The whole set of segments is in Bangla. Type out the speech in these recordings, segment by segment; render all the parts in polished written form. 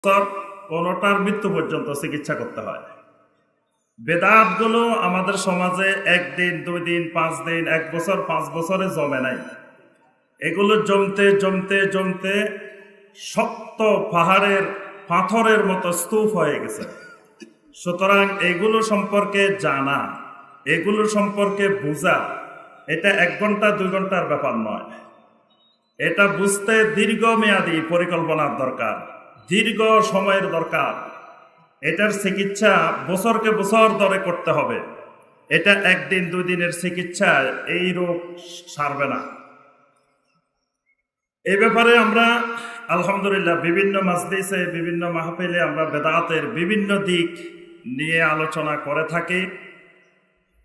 কোনোটার মৃত্যু পর্যন্ত চিকিৎসা করতে হয়। বেদাতগুলো আমাদের সমাজে একদিন, 2 দিন, 5 দিন, 1 বছর, 5 বছরে জমে নাই। এগুলো জমতে জমতে জমতে শক্ত পাহাড়ের পাথরের মতো স্তূপ হয়ে গেছে। সুতরাং এগুলো সম্পর্কে জানা, এগুলো সম্পর্কে বোঝা, এটা 1 ঘন্টা 2 ঘন্টার ব্যাপার নয়। এটা বুঝতে দীর্ঘমেয়াদী পরিকল্পনার দরকার, দীর্ঘ সময়ের দরকার। এটার চিকিৎসা বছরকে বছর ধরে করতে হবে। এটা 1 দিন 2 দিনের চিকিৎসা এই রোগ সারবে না। এই ব্যাপারে আমরা আলহামদুলিল্লাহ বিভিন্ন মাজলিসে, বিভিন্ন মাহফিলে আমরা বেদাতের বিভিন্ন দিক নিয়ে আলোচনা করে থাকি।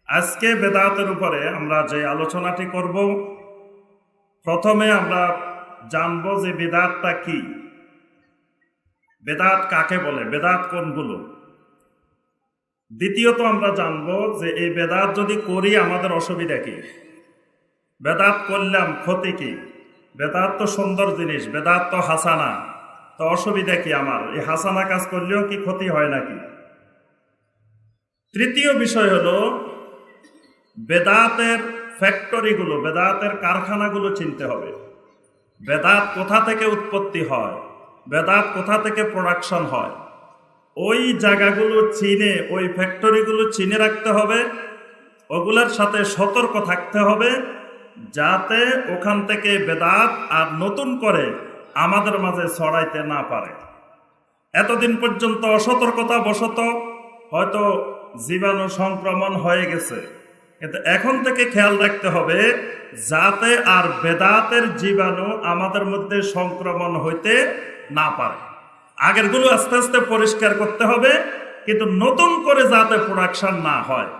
আজকে বেদাতের উপরে আমরা যে আলোচনাটি করব, প্রথমে আমরা জানব যে বেদাতটা কি, বেদাত কাকে বলে, বেদাত কোনগুলো। দ্বিতীয়ত আমরা জানব যে এই বেদাত যদি করি আমাদের অসুবিধা কি, বেদাত করলাম ক্ষতি কি। বেদাত তো সুন্দর জিনিস, বেদাত তো হাসানা, তো অসুবিধা কি আমার, এই হাসানা কাজ করলেও কি ক্ষতি হয় নাকি। তৃতীয় বিষয় হলো বেদাতের ফ্যাক্টরিগুলো, বেদাতের কারখানাগুলো চিনতে হবে। বেদাত কোথা থেকে উৎপত্তি হয়, বেদাত কোথা থেকে প্রোডাকশন হয়, ওই জায়গাগুলো চিনে, ওই ফ্যাক্টরিগুলো চিনে রাখতে হবে। ওগুলোর সাথে সতর্ক থাকতে হবে যাতে ওখান থেকে বেদাত আর নতুন করে আমাদের মাঝে ছড়াইতে না পারে। এতদিন পর্যন্ত অসতর্কতা বশত হয়তো জীবাণু সংক্রমণ হয়ে গেছে, কিন্তু এখন থেকে খেয়াল রাখতে হবে যাতে আর বেদাতের জীবাণু আমাদের মধ্যে সংক্রমণ হইতে না পারে। আগেরগুলো আস্তে আস্তে পরিষ্কার করতে হবে, কিন্তু নতুন করে যাতে প্রোডাকশন না হয়,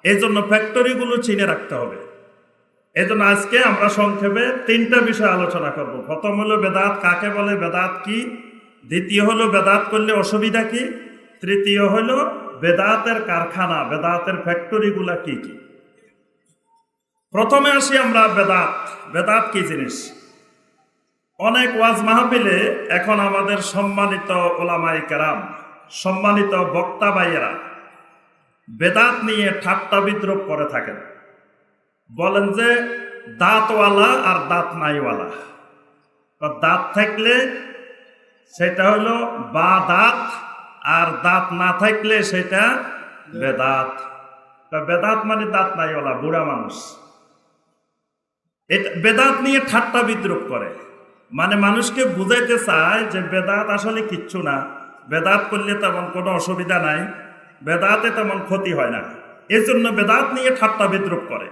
এই জন্য ফ্যাক্টরিগুলো চিনে রাখতে হবে। এই জন্য আজকে আমরা সংক্ষেপে 3টা বিষয় আলোচনা করব। প্রথম হলো বেদাত কাকে বলে, বেদাত কি। দ্বিতীয় হলো বেদাত করলে অসুবিধা কি। তৃতীয় হলো বেদাতের কারখানা, বেদাতের ফ্যাক্টরিগুলা কি কি। প্রথমে আসি আমরা বেদাত। বেদাত কি জিনিস? অনেক ওয়াজ মাহফিলে এখন আমাদের সম্মানিত ওলামায়ে কেরাম, সম্মানিত বক্তা ভাইয়েরা বেদাত নিয়ে ঠাট্টা বিদ্রূপ করে থাকেন। বলেন যে দাঁতওয়ালা আর দাঁত নাইওয়ালা। দাঁত থাকলে সেটা হলো বা দাঁত, আর দাঁত না থাকলে সেটা বেদাত। বেদাত মানে দাঁত নাইওয়ালা, বুড়া মানুষ। এটা বেদাত নিয়ে ঠাট্টা বিদ্রূপ করে, মানে মানুষকে বুঝাইতে চায় যে বেদাত আসলে কিচ্ছু না, বেদাত করলে তেমন কোনো অসুবিধা নাই, বেদাতে তেমন ক্ষতি হয় না, এজন্য বেদাত নিয়ে ঠাট্টা বিদ্রূপ করে।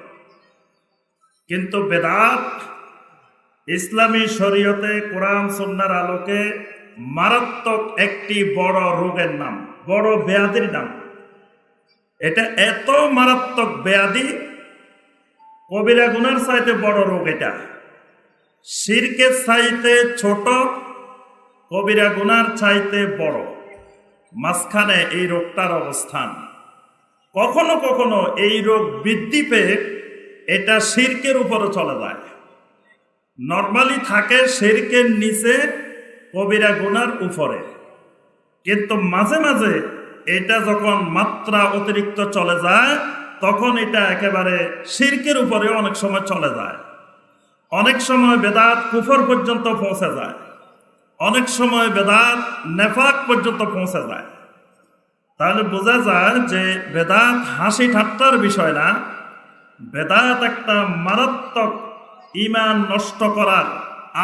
কিন্তু বেদাত ইসলামী শরীয়তে কোরআন সুন্নাহর আলোকে মারাত্মক একটি বড় রোগের নাম, বড় ব্যাধির নাম। এটা এত মারাত্মক ব্যাধি, কবিরা গুনার চাইতে বড় রোগ এটা। শিরকের চাইতে ছোট, কবিরা গুনার চাইতে বড়, মাঝখানে এই রোগটার অবস্থান। কখনো কখনো এই রোগ বৃদ্ধি পেয়ে এটা শিরকের উপরে চলে যায়। নর্মালি থাকে শিরকের নিচে, কবিরা গুনার উপরে, কিন্তু মাঝে মাঝে এটা যখন মাত্রা অতিরিক্ত চলে যায় তখন এটা একেবারে শিরকের উপরে অনেক সময় চলে যায়। অনেক সময় বেদাত কুফর পর্যন্ত পৌঁছে যায়, অনেক সময় বেদাত নেফাক পর্যন্ত পৌঁছে যায়। তাহলে বোঝা যায় যে বেদাত হাসি ঠাট্টার বিষয় না, বেদাত একটা মারাত্মক ঈমান নষ্ট করার,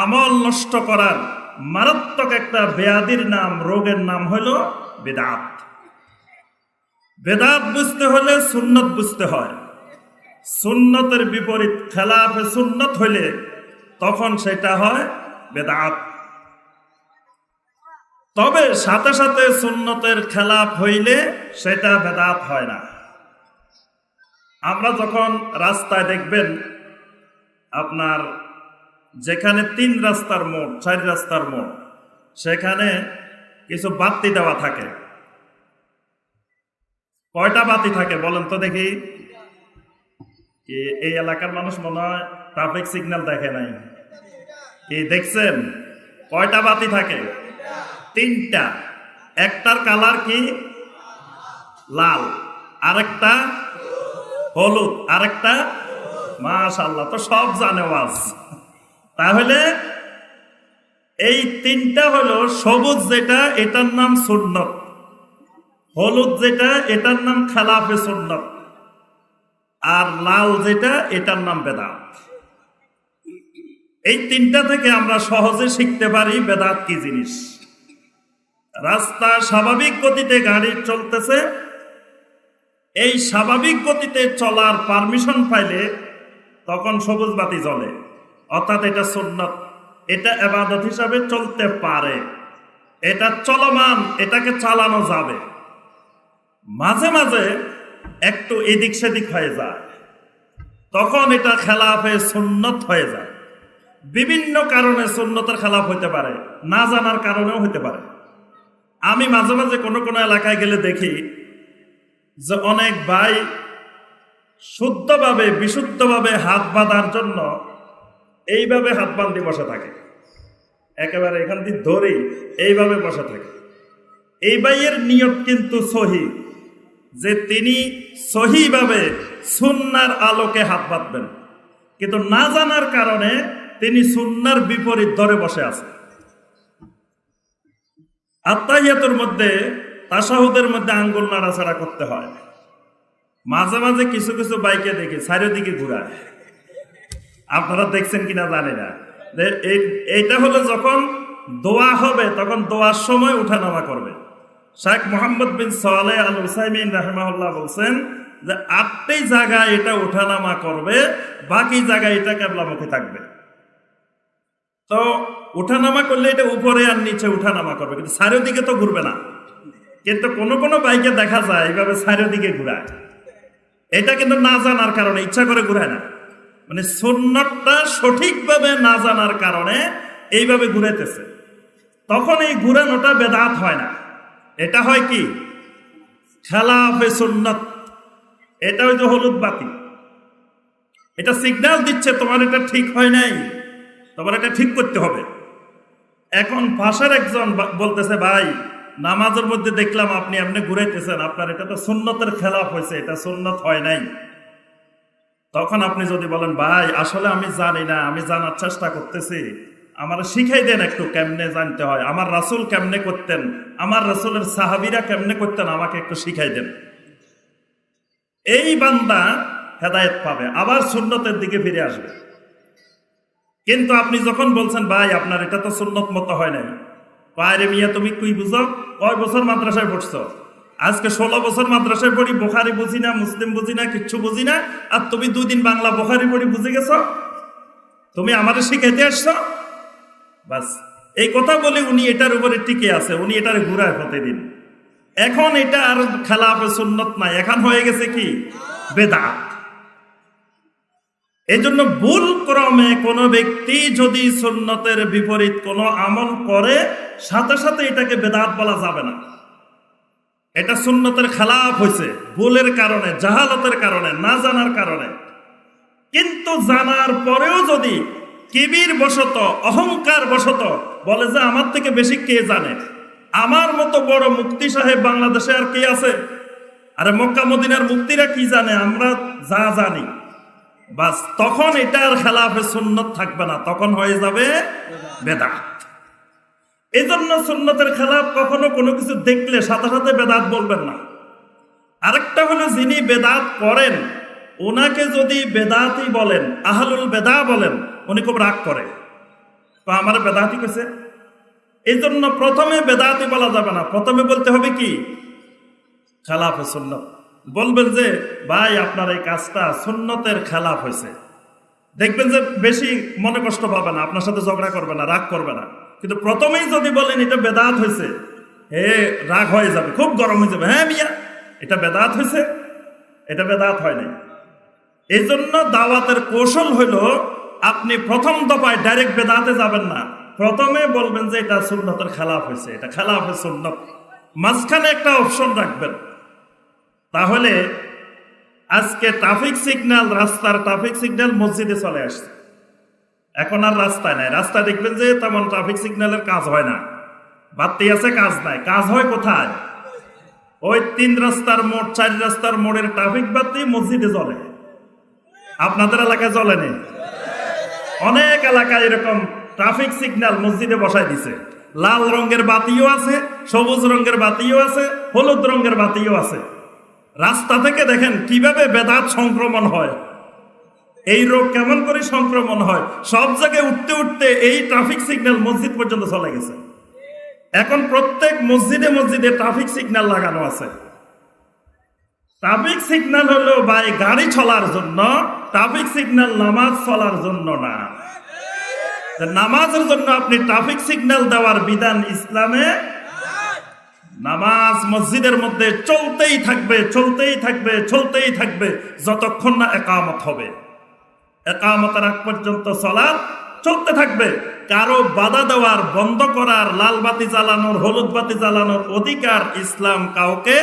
আমল নষ্ট করার মারাত্মক একটা ব্যাধির নাম, রোগের নাম হলো বেদাত। বেদাত বুঝতে হলে সুন্নত বুঝতে হয়। সুন্নতের বিপরীত খেলাফে সুন্নত হইলে তখন সেটা হয় বেদাত। তবে সাথে সাথে সুন্নতের খেলাফ হইলে সেটা বেদাত হয় না। আমরা যখন রাস্তায় দেখবেন আপনার যেখানে 3 রাস্তার মোড়, 4 রাস্তার মোড়, সেখানে কিছু বাতি দেওয়া থাকে। কয়টা বাতি থাকে বলেন তো দেখি? এই এলাকার মানুষ মনে হয় ট্রাফিক সিগন্যাল দেখে নাই। কি দেখছেন? কয়টা বাতি থাকে? তিনটা, একটার কালার কি লাল, আরেকটা হলুদ, আরেকটা মাশাআল্লাহ, তো সব জানে ওয়াজ। তাহলে এই তিনটা হলো সবুজ যেটা এটার নাম সুন্নত, হলুদ যেটা এটার নাম খেলাফে সুন্নত, আর লাল যেটা এটার নাম বেদাত। এই তিনটা থেকে আমরা সহজে শিখতে পারি বেদাত কি জিনিস। রাস্তা স্বাভাবিক গতিতে গাড়ি চলতেছে, এই স্বাভাবিক গতিতে চলার পারমিশন পাইলে তখন সবুজ বাতি জ্বলে, অর্থাৎ এটা সুন্নত, এটা ইবাদত হিসাবে চলতে পারে, এটা চলমান, এটাকে চালানো যাবে। মাঝে মাঝে একটু এদিক সেদিক হয়ে যায়, তখন এটা খেলাফে সুন্নত হয়ে যায়। বিভিন্ন কারণে সুন্নতের খেলাফ হইতে পারে, না জানার কারণেও হইতে পারে। আমি মাঝে মাঝে কোনো কোনো এলাকায় গেলে দেখি যে অনেক ভাই শুদ্ধভাবে বিশুদ্ধভাবে হাত বাঁধার জন্য এইভাবে হাত বান্ধি বসে থাকে, একেবারে এখান দিয়ে ধরে এইভাবে বসে থাকে। এই ভাইয়ের নিয়ত কিন্তু সহি, যে তিনি সহিভাবে সুন্নার আলোকে হাত বাঁধবেন, কিন্তু না জানার কারণে তিনি সুন্নার বিপরীত ধরে বসে আছে। আত্তাহিয়াতুর মধ্যে তাশাহুদের মধ্যে আঙ্গুল নাড়াচাড়া করতে হয়। মাঝে মাঝে কিছু কিছু বাইকে দেখি চারিদিকে ঘুরায়, আপনারা দেখছেন কিনা জানি না। এইটা হলো যখন দোয়া হবে তখন দোয়ার সময় উঠানামা করবে। শেখ মোহাম্মদ বিন সালেহ আল উসাইমিন রাহিমাহুল্লাহ বলছেন যে 8টি জায়গায় এটা উঠানামা করবে, বাকি জায়গায় এটা কিবলামুখী থাকবে। তো উঠানামা করলে এটা উপরে আর নিচে উঠানামা করবে, কিন্তু চারিদিকে তো ঘুরবে না। কিন্তু কোন কোন বাইকে দেখা যায় এইভাবে চারিদিকে ঘুরায়, এটা কিন্তু না জানার কারণে, ইচ্ছা করে ঘুরায় না, মানে সুন্নতটা সঠিকভাবে না জানার কারণে এইভাবে ঘুরাইতেছে। তখন এই ঘুরানোটা বেদাত হয় না, এটা হয় কি খেলাফে সুন্নত। এটা ওই যে হলুদ বাতি, এটা সিগন্যাল দিচ্ছে তোমার এটা ঠিক হয় নাই, তোমার এটা ঠিক করতে হবে। এখন পাশের একজন বলতেছে, ভাই নামাজের মধ্যে দেখলাম আপনি এমনি ঘুরাইতেছেন, আপনার এটা তো সুন্নতের খেলাফ হয়েছে, এটা সুন্নত হয় নাই। তখন আপনি যদি বলেন, ভাই আসলে আমি জানি না, আমি জানার চেষ্টা করতেছি, আমার শিখাই দেন একটু কেমনে জানতে হয়, আমার রাসূল কেমনে করতেন, আমার রাসূলের সাহাবীরা কেমনে করতেন, আমাকে একটু শিখাই দেন। এই বান্দা হেদায়েত পাবে, আবার সুন্নতের দিকে ফিরে আসবে। কিন্তু আপনি যখন বলছেন, ভাই আপনার এটা তো সুন্নত মতো হয় নাই, পায়রে মিয়া তুমি কি বুঝো, কয় বছর মাদ্রাসায় পড়ছো? আজকে 16 বছর মাদ্রাসায় পড়ি, বুখারি বুঝি না, মুসলিম বুঝি না, কিচ্ছু বুঝি না, আর তুমি 2 দিন বাংলা বুখারি পড়ি বুঝে গেছো, তুমি আমারে শিখাইতে আসছো? বাস এই কথা বলে উনি এটার উপরে টিকে আছে, উনি এটার ঘুরায় প্রতিদিন। এখন এটা আর খেলাফে সুন্নত নাই, এখন হয়ে গেছে কি বেদাত। এই জন্য ভুল ক্রমে কোনো ব্যক্তি যদি সুন্নতের বিপরীত কোনো আমল করে, সাথে সাথে এটাকে বেদাত বলা যাবে না। এটা সুন্নতের খেলাফ হয়েছে ভুলের কারণে, জাহালতের কারণে, না জানার কারণে। কিন্তু জানার পরেও যদি কিবির বশত, অহংকার বশত বলে যে আমার থেকে বেশি কে জানে, আমার মতো বড় মুফতি সাহেব বাংলাদেশে আর কে আছে, আরে মক্কা মদিনার মুফতিরা কি জানে, আমরা যা জানি, বাস তখন এটার খেলাফে সুন্নত থাকবে না, তখন হয়ে যাবে বেদাত। এই জন্য সুন্নতের খেলাফ কখনো কোনো কিছু দেখলে সাথে সাথে বেদাত বলবেন না। আরেকটা হলো যিনি বেদাত করেন ওনাকে যদি বেদাতি বলেন, আহলুল বেদা বলেন, উনি খুব রাগ করে, তো আমার বেদাতি কইছে। এই জন্য প্রথমে বেদাতি বলা যাবে না, প্রথমে বলতে হবে কি খেলাফে সুন্নত। বলবেন যে ভাই আপনার এই কাজটা সুন্নতের খেলাফ হয়েছে, দেখবেন যে বেশি মনে কষ্ট পাবে না, আপনার সাথে ঝগড়া করবে না, রাগ করবে না। কিন্তু প্রথমেই যদি বলেন এটা বেদাত হয়েছে, রাগ হয়ে যাবে, খুব গরম হয়ে যাবে, হ্যাঁ মিয়া এটা বেদাত হয়েছে, এটা বেদাত হয় নাই। এই জন্য দাওয়াতের কৌশল হইল আপনি প্রথম দফায় ডাইরেক্ট বেদাতে যাবেন না, প্রথমে বলবেন যে এটা সুন্নতের খেলাফ হয়েছে, এটা খেলাফে সুন্নত, মাঝখানে একটা অপশন রাখবেন। তাহলে আজকে ট্রাফিক সিগন্যাল, রাস্তার ট্রাফিক সিগন্যাল মসজিদে চলে আসছে, এখন আর রাস্তায় নাই। রাস্তায় দেখবেন যে তেমন ট্রাফিক সিগন্যালের কাজ হয় না, বাতি আছে, কাজ নাই। কাজ হয় কোথায়? ওই 3 রাস্তার মোড়, 4 রাস্তার মোড়ের ট্রাফিক বাতি মসজিদে জ্বলে। আপনাদের এলাকায় জ্বলেনি? অনেক এলাকায় এরকম ট্রাফিক সিগন্যাল মসজিদে বসায় দিছে। লাল রঙের বাতিও আছে, সবুজ রঙের বাতিও আছে, হলুদ রঙের বাতিও আছে। রাস্তা থেকে দেখেন কিভাবে বেদাত সংক্রমণ হয়, এই রোগ কেমন করে সংক্রমণ হয়। সব জায়গায় উঠতে উঠতে এই ট্রাফিক সিগন্যাল মসজিদ পর্যন্ত চলে গেছে। এখন প্রত্যেক মসজিদে মসজিদে ট্রাফিক সিগন্যাল লাগানো আছে। ট্রাফিক সিগন্যাল হলো ভাই গাড়ি চলার জন্য, ট্রাফিক সিগন্যাল নামাজ চলার জন্য না। নামাজের জন্য আপনি ট্রাফিক সিগন্যাল দেওয়ার বিধান ইসলামে। নামাজ মসজিদের মধ্যে চলতেই থাকবে, চলতেই থাকবে, চলতেই থাকবে যতক্ষণ না একামত হবে। একামতের আগ পর্যন্ত সালাত চলতে থাকবে। কারো বাধা দেওয়ার, বন্ধ করার, লাল বাতি জ্বালানোর, হলুদ বাতি জ্বালানোর অধিকার ইসলাম কাউকে।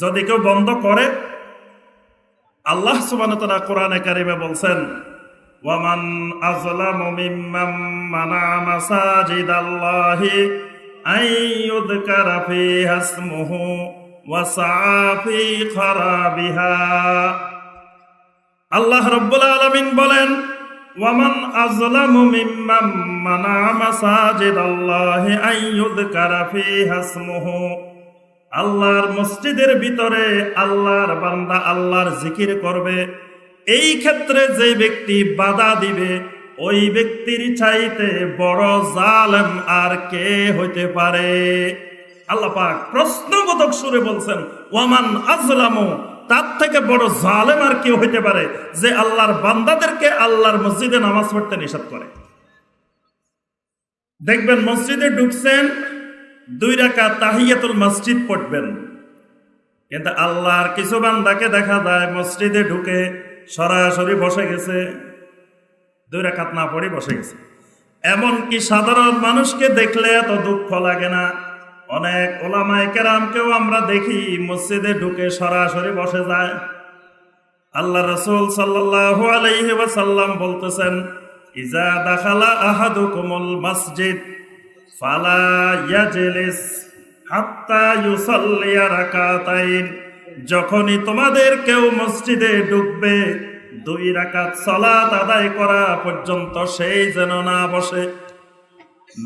যদি কেউ বন্ধ করে, আল্লাহ সুবহানাহু ওয়া তাআলা কোরআনে কারিমে বলছেন, ওয়ামান আযলামু মিম্মান মানাআ মাসাজিদাল্লাহি আইয়ুযকারা ফিহা ইসমুহু ওয়া সাআ ফি খারাবিহা। আল্লাহ রাব্বুল আলামিন বলেন, ওয়ামান আযলামু মিম্মান মানাআ মাসাজিদাল্লাহি আইয়ুযকারা ফিহা ইসমুহু। আল্লাহর মসজিদের ভিতরে আল্লাহর বান্দা আল্লাহর জিকির করবে, এই ক্ষেত্রে যে ব্যক্তি বাধা দিবে, ওই ব্যক্তির চাইতে বড় জালেম আর কে হইতে পারে? আল্লাহ পাক প্রশ্নবোধক সুরে বলছেন, ওয়ামান আযলামু, তার থেকে বড় জালেম আর কেউ হইতে পারে যে আল্লাহর বান্দাদেরকে আল্লাহর মসজিদে নামাজ পড়তে নিষেধ করে। দেখবেন মসজিদে ঢুকছেন, 2 রাকাত তাহিয়াতুল মসজিদ পড়বেন, কিন্তু আল্লাহর কিছু বান্দাকে দেখা যায় মসজিদে ঢুকে সরাসরি বসে গেছে, 2 রাকাত না পড়ে বসে গেছে। এমনকি সাধারণ মানুষকে দেখলে এত দুঃখ লাগে না। অনেক ওলামায়ে কেরামকেও আমরা দেখি মসজিদে ঢুকে সরাসরি বসে যায়। আল্লাহ রাসূল সাল্লাল্লাহু আলাইহি ওয়াসাল্লাম বলতেছেন, ইজা দাখালা আহাদুকুমুল মসজিদ ফালা ইয়াজলিস হাত্তা ইউসাল্লিয়া রাকাতাইন। যখনই তোমাদের কেউ মসজিদে ঢুকবে, 2 রাকাত সালাত আদায় করা পর্যন্ত সেই যেন না বসে।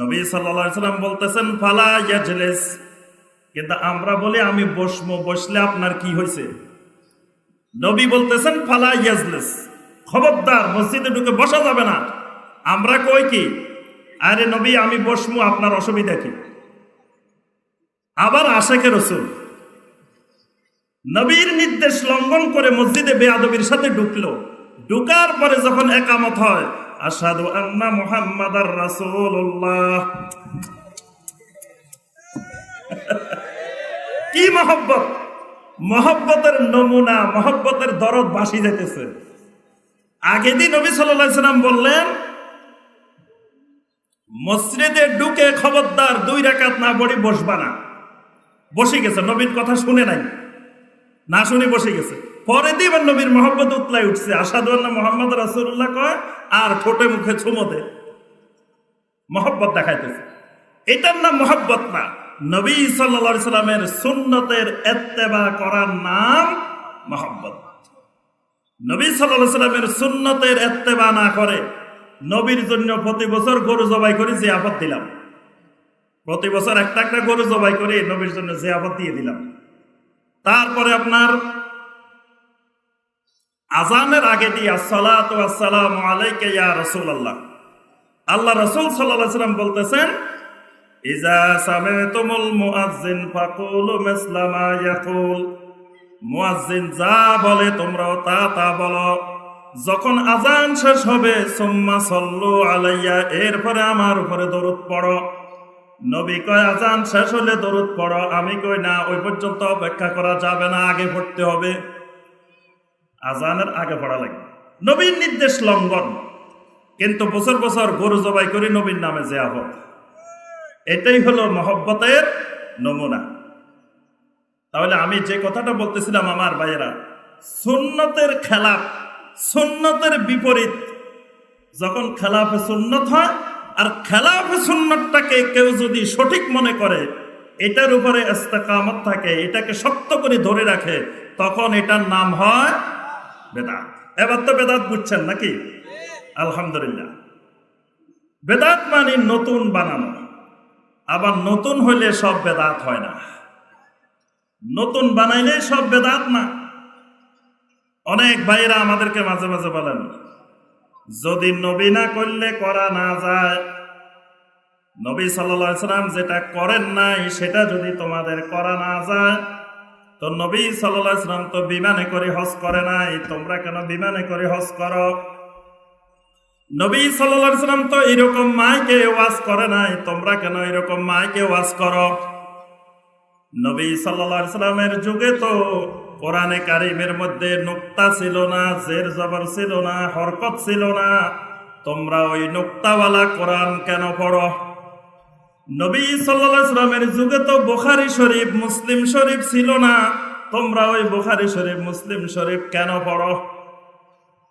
নবী সাল্লাল্লাহু আলাইহি সাল্লাম বলতেছেন ফালা ইয়াজলিস, কিন্তু আমরা বলি আমি বসবো, বসলে আপনার কি হয়েছে? নবী বলতেছেন ফালা ইয়াজলিস, খবরদার মসজিদে ঢুকে বসা যাবে না। আমরা কই কি, আরে নবী আমি বসবো, আপনার অসুবিধা কি? আবার আশেকে রাসূল নবীর নির্দেশ লঙ্ঘন করে মসজিদে বেয়াদবির সাথে ঢুকলো। ঢুকার পরে যখন একামত হয়, আশহাদু আন্না মুহাম্মাদার রাসূলুল্লাহ, কি মহব্বত! মহব্বতের নমুনা, মহব্বতের দরদ বাসি যেতেছে। আগে দিন নবী সাল্লাল্লাহু আলাইহি সাল্লাম বললেন, মসজিদে ঢুকে খবরদার 2 রাকাত না পড়ে বসবা না। বসে গেছে, নবীর কথা শুনে নাই, না শুনে বসে গেছে। পরে দিয়ে নবীর মহব্বত উতলাই উঠছে, আশহাদু আন্না মুহাম্মাদ রাসূলুল্লাহ কয় আর ঠোঁটে মুখে চুমো দেয়, মহব্বত দেখাইতেছে। এটার নাম মহব্বত না। নবী সাল্লাল্লাহু আলাইহি সাল্লামের সুন্নতের ইত্তেবা করার নাম মহব্বত। নবী সাল্লাল্লাহু আলাইহি সাল্লামের সুন্নতের ইত্তেবা না করে নবীর জন্য প্রতি বছর গরু জবাই করে জিয়াফত দিলাম, প্রতি বছর একটা একটা গরু জবাই করে নবীর জন্য জিয়াফত দিয়ে দিলাম। তারপরে আপনার আজানের আগে দিয়ে আসসালাতু ওয়াসসালামু আলাইকা ইয়া রাসূলুল্লাহ। আল্লাহ রাসূল সাল্লাল্লাহু আলাইহি সাল্লাম বলতেছেন, ইজা সামি'তুমুল মুয়াজ্জিন ফাকুলু মিসলা মা ইয়াকুল। মুয়াজ্জিন যা বলে তোমরাও তা বলো। যখন আজান শেষ হবে, সুম্মা সাল্লু আলাইয়া, এরপরে আমার উপরে দরুদ পড়ো। নবী কয় আজান শেষ হলে দরুদ পড়ো, আমি কই না, ওই পর্যন্ত অপেক্ষা করা যাবে না, আগে পড়তে হবে। আজানের আগে পড়া লাগে। নবীর নির্দেশ লঙ্ঘন, কিন্তু বছর বছর গরু জবাই করে নবীর নামে জিয়াফত। এটাই হলো মহব্বতের নমুনা। তাহলে আমি যে কথাটা বলতেছিলাম আমার ভাইয়েরা, সুন্নতের খেলাফ, সুন্নতের বিপরীত, যখন খেলাফে সুন্নত হয় আর খেলাফে সুন্নাতটাকে কেউ যদি সঠিক মনে করে, এটার উপরে ইস্তেকামত থাকে, এটাকে শক্ত করে ধরে রাখে, তখন এটার নাম হয় বেদাত। এবার তো বেদাত বুঝছেন নাকি? আলহামদুলিল্লাহ। বেদাত মানে নতুন বানানো। আবার নতুন হইলে সব বেদাত হয় না, নতুন বানাইলে সব বেদাত না। অনেক ভাইরা আমাদেরকে মাঝে মাঝে বলেন, যদি নবী না করলে করা না যায়, নবী সাল্লাল্লাহু আলাইহি সাল্লাম যেটা করেন নাই সেটা যদি তোমাদের করা না যায়, তো নবী সাল্লাল্লাহু আলাইহি সাল্লাম তো বিমানে করে হজ করে নাই, তোমরা কেন বিমানে করে হজ করো? নবী সাল্লাল্লাহু আলাইহি সাল্লাম তো এরকম মাইকে ওয়াজ করে নাই, তোমরা কেন এরকম মাইকে ওয়াজ করো? নবী সাল্লাল্লাহু আলাইহি সাল্লামের যুগে তো কোরআনে কারিমের মধ্যে নুক্তা ছিল না, জের জবর ছিল না, হরকত ছিল না, তোমরা ওই নুক্তাওয়ালা কোরআন কেন পড়ো? নবী সাল্লাল্লাহু আলাইহি সাল্লামের যুগে তো বুখারী শরীফ মুসলিম শরীফ ছিল না, তোমরা ওই বুখারী শরীফ মুসলিম শরীফ কেন পড়ো?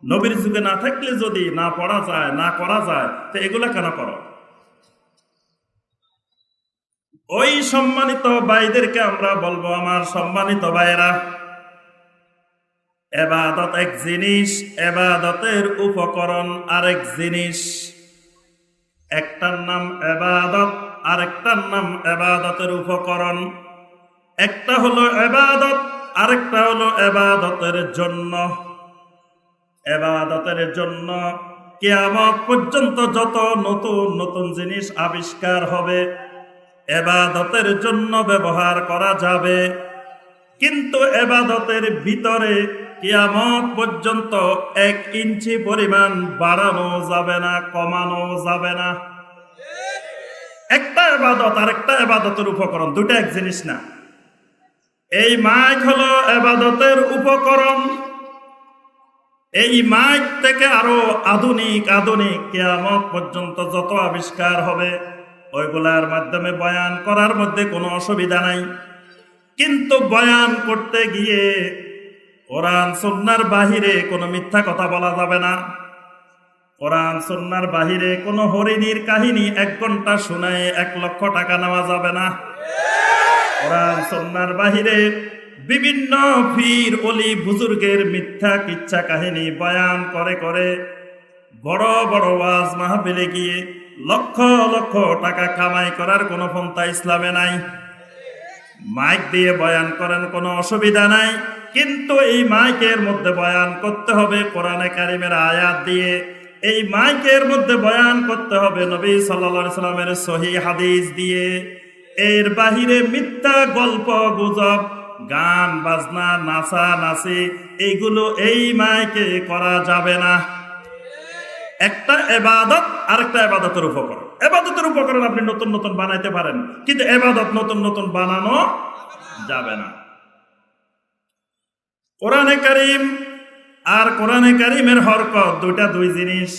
নবীর যুগে না থাকলে যদি না পড়া যায়, না করা যায়, তো এগুলা কেন করো? ওই সম্মানিত ভাইদেরকে আমরা বলবো, আমার সম্মানিত ভাইরা, ইবাদত এক জিনিস, ইবাদতের উপকরণ আরেক জিনিস। একটার নাম ইবাদত, আরেকটার নাম ইবাদতের উপকরণ। একটা হলো ইবাদত, আরেকটা হলো ইবাদতের জন্য। ইবাদতের জন্য কিয়ামত পর্যন্ত যত নতুন নতুন জিনিস আবিষ্কার হবে, ইবাদতের জন্য ব্যবহার করা যাবে। কিন্তু ইবাদতের ভিতরে কিয়ামত পর্যন্ত 1 ইঞ্চি পরিমাণ বাড়ানো যাবে না, কমানো যাবে না। একটা ইবাদত আর একটা ইবাদতের উপকরণ, দুটো এক জিনিস না। এই মাইক হলো ইবাদতের উপকরণ। এই মাইক থেকে আরো আধুনিক আধুনিক কিয়ামত পর্যন্ত যত আবিষ্কার হবে, ওইগুলার মাধ্যমে বয়ান করার মধ্যে কোনো অসুবিধা নাই। কিন্তু বয়ান করতে গিয়ে কোরআন সুন্নাহর বাহিরে কোনো মিথ্যা কথা বলা যাবে না। কোরআন সুন্নাহর বাহিরে কোনো হরিণীর কাহিনী 1 ঘন্টা শোনায় 1 লক্ষ টাকা নেওয়া যাবে না। কোরআন সুন্নাহর বাহিরে বিভিন্ন পীর ওলি বুজুর্গের মিথ্যা কিচ্ছা কাহিনী বয়ান করে করে বড় বড় ওয়াজ মাহফিলে গিয়ে লক্ষ লক্ষ টাকা কামাই করার কোনো পন্থা ইসলামে নাই। মাইক দিয়ে বয়ান করেন, কোনো অসুবিধা নাই, কিন্তু এই মাইকের মধ্যে বয়ান করতে হবে কোরআনে কারিমের আয়াত দিয়ে। এই মাইকের মধ্যে বয়ান করতে হবে নবী সাল্লাল্লাহু আলাইহি সাল্লামের সহিহ হাদিস দিয়ে। এর বাহিরে মিথ্যা গল্প গুজব, গান বাজনা, নাচা নাচি, এইগুলো এই মাইকে করা যাবে না। একটা ইবাদত আরেকটা ইবাদতের উপকরণ। ইবাদতের উপকরণ আপনি নতুন নতুন বানাইতে পারেন, কিন্তু ইবাদত নতুন নতুন বানানো যাবে না। কোরআনে কারীম আর কোরআনে কারীমের হরকত দুইটা দুই জিনিস।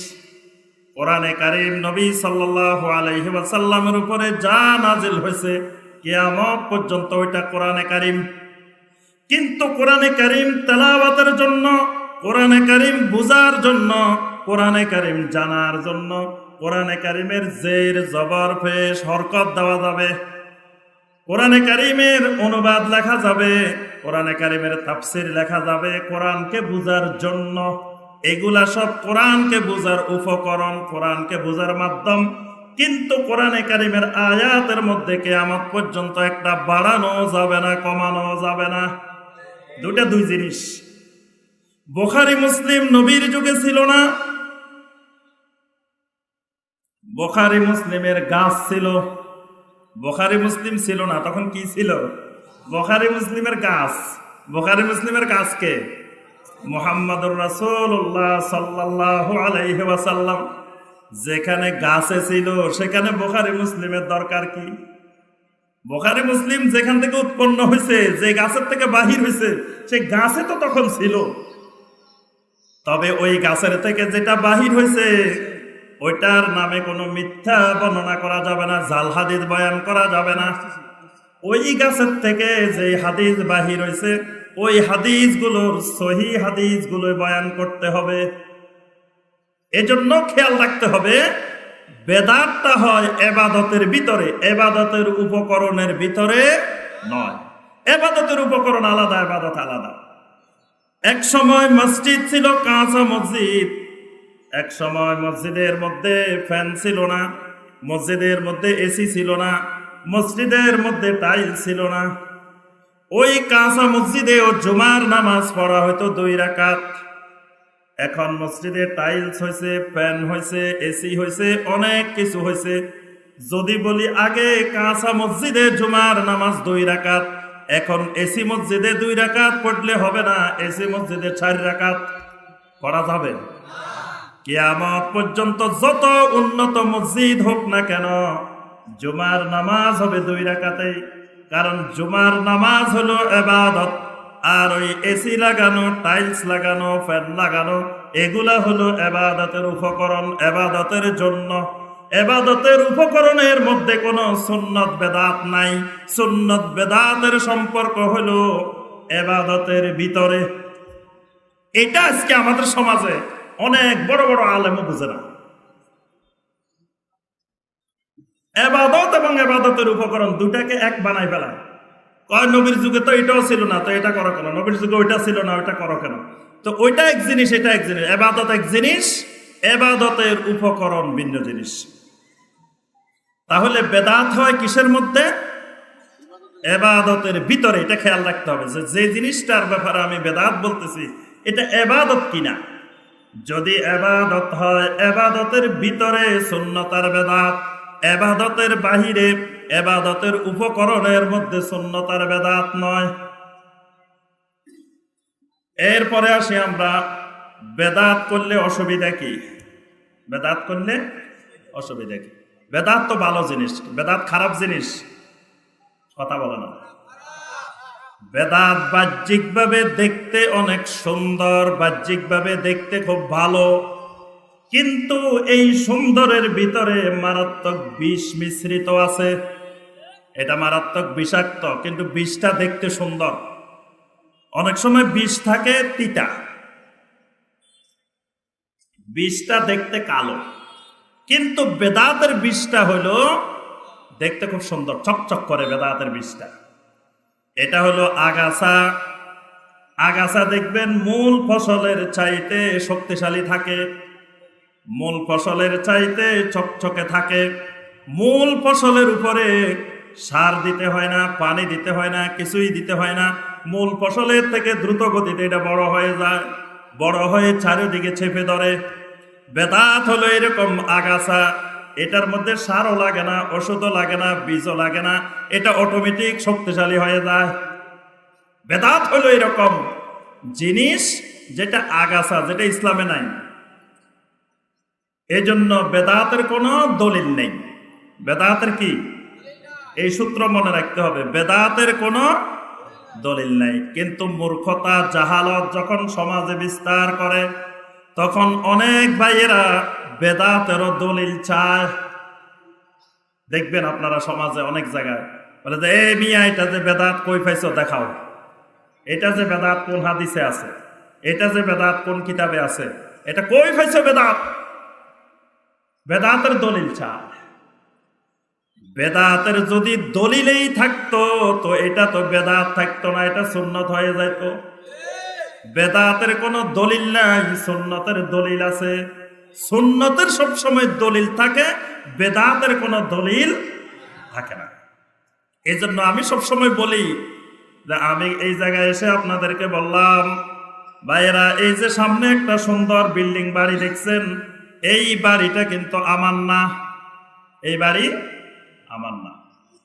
কোরআনে কারীম নবী সাল্লাল্লাহু আলাইহি ওয়াসাল্লামের উপরে যা নাজিল হয়েছে কিয়ামত পর্যন্ত ওইটা কোরআনে কারীম। কিন্তু কোরআনে কারীম তেলাওয়াতের জন্য, কোরআনে কারীম বুঝার জন্য, কোরআনে কারীম জানার জন্য কোরআনে কারীমের জের জবর পেশ হরকত দেওয়া যাবে, কোরআনে কারীমের অনুবাদ লেখা যাবে, কোরআনে কারীমের তাফসীর লেখা যাবে কোরআনকে বুঝার জন্য। এগুলা সব কোরআনকে বুঝার উপকরণ, কোরআনকে বুঝার মাধ্যম। কিন্তু কোরআনে কারীমের আয়াতের মধ্যে কিয়ামত পর্যন্ত একটা বাড়ানো যাবে না, কমানো যাবে না। দুটা দুই জিনিস। বুখারী মুসলিম নবীর যুগে ছিল না। বুখারী মুসলিমের গাছ ছিল, বুখারী মুসলিম ছিল না, তখন কি ছিল? বুখারী মুসলিমের গাছ। বুখারী মুসলিমের গাছকে মুহাম্মদুর রাসূলুল্লাহ সাল্লাল্লাহু আলাইহি ওয়াসাল্লাম যেখানে গাছে ছিল সেখানে বুখারী মুসলিমের দরকার কি? বুখারী মুসলিম যেখান থেকে উৎপন্ন হয়েছে, যে গাছের থেকে বাহির হয়েছে, সেই গাছে তো তখন ছিল। তবে ওই গাছের থেকে যেটা বাহির হয়েছে ওইটার নামে কোনো মিথ্যা বর্ণনা করা যাবে না, জাল হাদিস বয়ান করা যাবে না। ওই গাছের থেকে যে হাদিস বাহির হয়েছে ওই হাদিসগুলোর সহিহ হাদিসগুলো বয়ান করতে হবে। এজন্য খেয়াল রাখতে হবে বেদাতটা হয় এবাদতের ভিতরে, এবাদতের উপকরণের ভিতরে নয়। এবাদতের উপকরণ আলাদা, এবাদত আলাদা। এক সময় মসজিদ ছিল কাঁচা মসজিদ, এক সময় মসজিদের মধ্যে ফ্যান ছিল না, মসজিদের মধ্যে এসি ছিল না, মসজিদের মধ্যে টাইলস ছিল না। ওই কাঁচা মসজিদে ও জুমার নামাজ পড়া হয়তো 2 রাকাত। এখন মসজিদে টাইলস হয়েছে, ফ্যান হয়েছে, এসি হয়েছে, অনেক কিছু হয়েছে। যদি বলি আগে কাঁচা মসজিদে জুমার নামাজ 2 রাকাত, এখন এসি মসজিদে 2 রাকাত পড়লে হবে না, এসি মসজিদে 4 রাকাত পড়া যাবে। কিয়ামত পর্যন্ত যত উন্নত মসজিদ হোক না কেন, জুমার নামাজ হবে 2 রাকাতেই। কারণ জুমার নামাজ হলো ইবাদত, আর ওই এসি লাগানো, টাইলস লাগানো, ফ্যান লাগানো এগুলা হলো ইবাদতের উপকরণ, ইবাদতের জন্য। ইবাদতের উপকরণের মধ্যে কোনো সুন্নত বেদাত নাই। সুন্নত বেদাতের সম্পর্ক হলো ইবাদতের ভিতরে। এটা আজকে আমাদের সমাজে অনেক বড় বড় আলেমও বুঝে না। ইবাদত এবং ইবাদতের উপকরণ দুটাকে এক বানাই ফেলায়। কয় নবীর যুগে তো এটাও ছিল না, তো এটা করো কেন? নবীর যুগে ওইটা ছিল না, ওইটা করো কেন? তো ওইটা এক জিনিস, এটা এক জিনিস। ইবাদত এক জিনিস, ইবাদতের উপকরণ ভিন্ন জিনিস। তাহলে বেদাত হয় কিসের মধ্যে? ইবাদতের ভিতরে। এটা খেয়াল রাখতে হবে যে জিনিসটার ব্যাপারে আমি বেদাত বলতেছি এটা ইবাদত কিনা। যদি ইবাদত হয়, ইবাদতের ভিতরে সুন্নতার বেদাত, ইবাদতের বাহিরে, ইবাদতের উপকরণের মধ্যে সুন্নতার বেদাত নয়। এরপরে আসি আমরা বেদাত করলে অসুবিধা কি? বেদাত করলে অসুবিধা কি? বেদাত তো ভালো জিনিস, বেদাত খারাপ জিনিস? কথা বলে না। বেদাত বাহ্যিকভাবে দেখতে অনেক সুন্দর, বাহ্যিকভাবে দেখতে খুব ভালো, কিন্তু এই সুন্দরের ভিতরে মারাত্মক বিষ মিশ্রিত আছে। এটা মারাত্মক বিষাক্ত, কিন্তু বিষটা দেখতে সুন্দর। অনেক সময় বিষ থাকে তিতা, বিষটা দেখতে কালো, কিন্তু বেদাতের বিষটা হলো দেখতে খুব সুন্দর, চকচক করে বেদাতের বিষটা। এটা হলো আগাছা। আগাছা দেখবেন মূল ফসলের চাইতে শক্তিশালী থাকে, মূল ফসলের চাইতে চকচকে থাকে। মূল ফসলের উপরে সার দিতে হয় না, পানি দিতে হয় না, কিছুই দিতে হয় না। মূল ফসলের থেকে দ্রুত গতিতে এটা বড় হয়ে যায়, বড় হয়ে চারিদিকে চেপে ধরে। বেদাত হলো এরকম আগাছা, এটার মধ্যে সারও লাগে না, ওষুধও লাগে না, বীজও লাগে না, এটা অটোমেটিক শক্তিশালী হয়ে যায়। বেদাত হলো এরকম জিনিস যেটা আগাছা, যেটা ইসলামে নাই। এই জন্য বেদাতের কোনো দলিল নেই। বেদাতের কি? এই সূত্র মনে রাখতে হবে, বেদাতের কোনো দলিল নাই। কিন্তু মূর্খতা, জাহালত যখন সমাজে বিস্তার করে, তখন অনেক ভাইয়েরা বেদাতেরও দলিল চায়। দেখবেন আপনারা সমাজে অনেক জায়গায় বলে যে এ মিয়া, এটা যে বেদাত কই পাইছো দেখাও, এটা যে বেদাত কোন হাদিসে আছে, এটা যে বেদাত কোন কিতাবে আছে, এটা কই পাইছো বেদাত? বেদাতের দলিল চায়। বেদাতের যদি দলিলেই থাকতো তো এটা তো বেদাত থাকতো না, এটা সুন্নত হয়ে যাইতো। বেদাতের কোনো দলিল নাই, সুন্নতের দলিল আছে। সুন্নতের সবসময় দলিল থাকে, বেদাতের কোনো দলিল থাকে না। এই জন্য আমি সবসময় বলি যে আমি এই জায়গায় এসে আপনাদেরকে বললাম, ভাইয়েরা এই যে সামনে একটা সুন্দর বিল্ডিং বাড়ি দেখছেন, এই বাড়িটা কিন্তু আমার না, এই বাড়ি আমার না।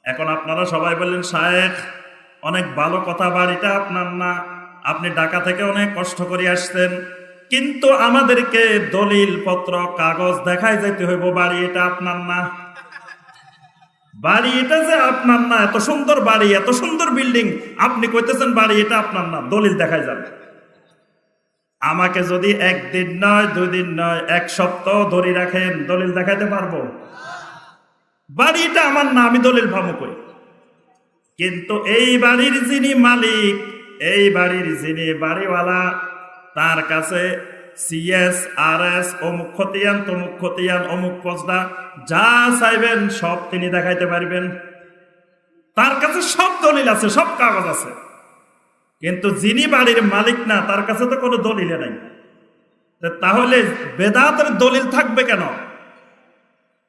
এখন আপনারা সবাই বললেন শায়েখ অনেক ভালো কথা, বাড়িটা আপনার না, আপনি ঢাকা থেকে অনেক কষ্ট করে আসছেন, কিন্তু আমাদেরকে দলিল পত্র কাগজ দেখাই যেতে হইব বাড়ি এটা আপনার না। বাড়ি এটা যে আপনার না, এত সুন্দর বাড়ি, এত সুন্দর বিল্ডিং, আপনি কইতেছেন বাড়ি এটা আপনার না, দলিল দেখাই যাবে। আমাকে যদি 1 দিন নয়, 2 দিন নয়, 1 সপ্তাহ ধরে রাখেন, দলিল দেখাইতে পারবো? বাড়িটা আমার না, আমি দলিল ভাবো কই। কিন্তু এই বাড়ির যিনি মালিক, এই বাড়ির যিনি বাড়িওয়ালা, তার কাছে সিএস আর এস অমুক খতিয়ান তমুক খতিয়ান অমুক পজদা যা চাইবেন সব তিনি দেখাইতে পারবেন। তার কাছে সব দলিল আছে, সব কাগজ আছে, কিন্তু যিনি বাড়ির মালিক না তার কাছে তো কোনো দলিল নাই। তাহলে বেদাতের দলিল থাকবে কেন?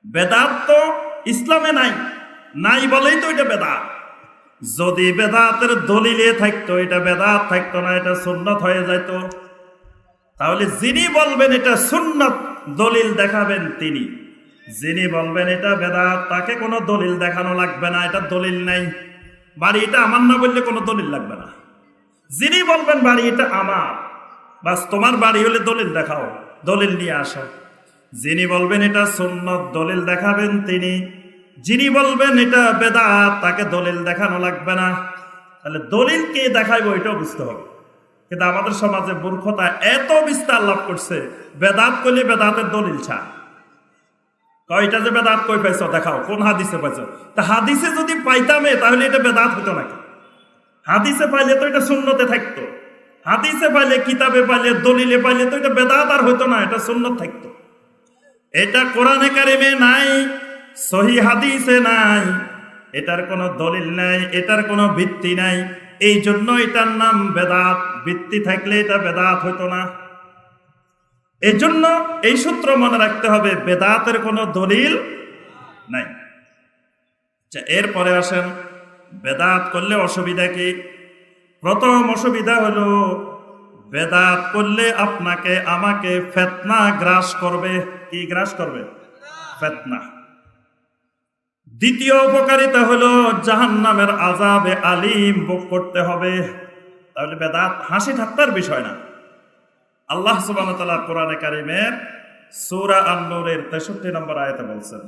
বেদাত তো ইসলামে নাই, নাই বলেই তো এটা বেদাত। যদি বেদাতের দলিলে থাকতো এটা বেদাত থাকতো না, এটা সুন্নত হয়ে যেত। তাহলে যিনি বলবেন এটা সুন্নত দলিল দেখাবেন তিনি, যিনি বলবেন এটা বেদাত তাকে কোনো দলিল দেখানো লাগবে না, এটা দলিল নাই। বাড়ি এটা আমার না বললে কোনো দলিল লাগবে না। যিনি বলবেন বাড়ি এটা আমার, বাস তোমার বাড়ি হলে দলিল দেখাও, দলিল নিয়ে আসো। যিনি বলবেন এটা সুন্নত দলিল দেখাবেন তিনি, যিনি বলবেন এটা বেদাত তাকে দলিল দেখানো লাগবে না। তাহলে দলিল কে দেখাইবো এটাও বুঝতে হবে। কিন্তু আমাদের সমাজে মূর্খতা এত বিস্তার লাভ করছে, বেদাত করলে বেদাতের দলিল ছা কয়টা যে বেদাত কই পাইছো দেখাও, কোন হাদিসে পাইছো। তা হাদিসে যদি পাইতামে তাহলে এটা বেদাত হতো নাকি? হাদিসে পাইলে তো এটা সুন্নতে থাকতো, হাদিসে পাইলে কিতাবে পাইলে দলিলে পাইলে তো এটা বেদাত আর হতো না, এটা সুন্নত থাকতো। এটা কোরআনে কারিমে নাই, সহি হাদিসে নাই, এটার কোনো দলিল নাই, এটার কোনো ভিত্তি নাই। এই জন্য এটার নাম বেদাত। ভিত্তি থাকলে এটা বেদাত হতো না। এই জন্য এই সূত্র মনে রাখতে হবে, বেদাতের কোনো দলিল নাই। এরপরে আসেন বেদাত করলে অসুবিধা কি? প্রথম অসুবিধা হলো বেদাত করলে আপনাকে আমাকে ফিতনা গ্রাস করবে। কি গ্রাস করবে? ফিতনা। দ্বিতীয় উপকারিতা হলো জাহান্নামের আযাবে আলিম ভোগ করতে হবে। তাহলে বেদাত হাসি ঠাট্টার বিষয় না। আল্লাহ সুবহানাহু ওয়া তাআলা কোরআনে কারিমের সূরা আন-নূরের 63 নম্বর আয়াতে বলছেন,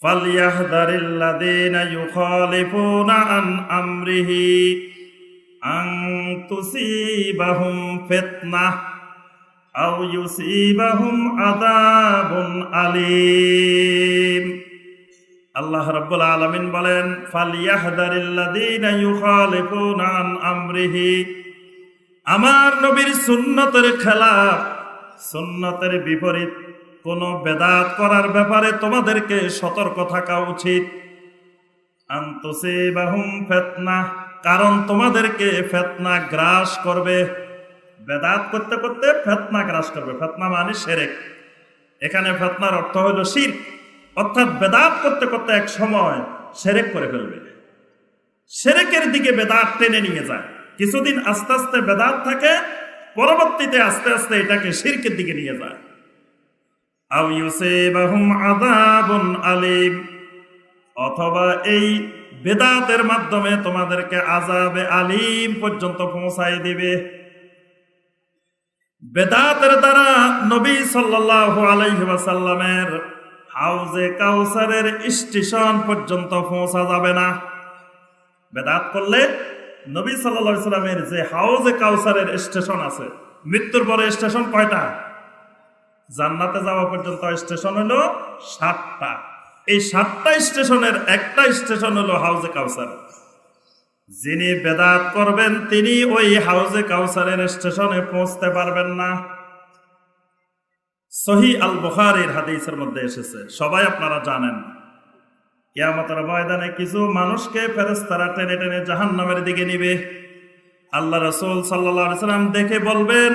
ফালইয়াহদারিল্লাযীনা ইউখালিফুনা আন আমরিহি আন তুসিবাহুম ফিতনাহ আও ইউসিবাহুম আযাবুন আলীম। আল্লাহ রাব্বুল আলামিন বলেন, ফালইয়াহদারিল্লাযীনা ইউখালিফুনা আন আমরিহি, আমার নবীর সুন্নতের খেলাফ, সুন্নতের বিপরীত কোন বেদাত করার ব্যাপারে তোমাদেরকে সতর্ক থাকা উচিত। আন তুসিবাহুম ফিতনাহ, কারণ তোমাদেরকে ফিতনা গ্রাস করবে। বেদাত করতে করতে ফিতনা গ্রাস করবে। ফিতনা মানে শিরক। এখানে ফিতনার অর্থ হলো শিরক, অর্থাৎ বেদাত করতে করতে এক সময় শিরক করে ফেলবে। শিরকের দিকে বেদাত টেনে নিয়ে যায়। কিছুদিন আস্তে আস্তে বেদাত থাকে, পরবর্তীতে আস্তে আস্তে এটাকে শিরকের দিকে নিয়ে যায়। আও ইউসিবাহুম আযাবুন আলীম, অথবা এই বেদাতের মাধ্যমে তোমাদেরকে আযাবে আলীম পর্যন্ত পৌঁছায় দিবে। বেদাতের দ্বারা নবী সাল্লাল্লাহু আলাইহি ওয়াসাল্লামের হাউজে কাউসারের স্টেশন পর্যন্ত পৌঁছা যাবে না। বেদাত করলে নবী সাল্লাল্লাহু আলাইহি ওয়াসাল্লামের যে হাউজে কাউসারের স্টেশন আছে, মৃত্যুর পরে স্টেশন কয়টা? জান্নাতে যাওয়া পর্যন্ত স্টেশন হলো 7টা। এই 7টা স্টেশনের একটা স্টেশন হলো হাউজে কাউসার। যিনি বেদাত করবেন তিনি ওই হাউজে কাউসারের স্টেশনে পৌঁছতে পারবেন না। সহিহ আল বুখারীর হাদিসের মধ্যে এসেছে, সবাই আপনারা জানেন, কিয়ামতের ময়দানে কিছু মানুষকে ফেরেশতারা টেনে টেনে জাহান্নামের দিকে নিবে। আল্লাহ রাসূল সাল্লাল্লাহু আলাইহি ওয়াসাল্লাম দেখে বলবেন,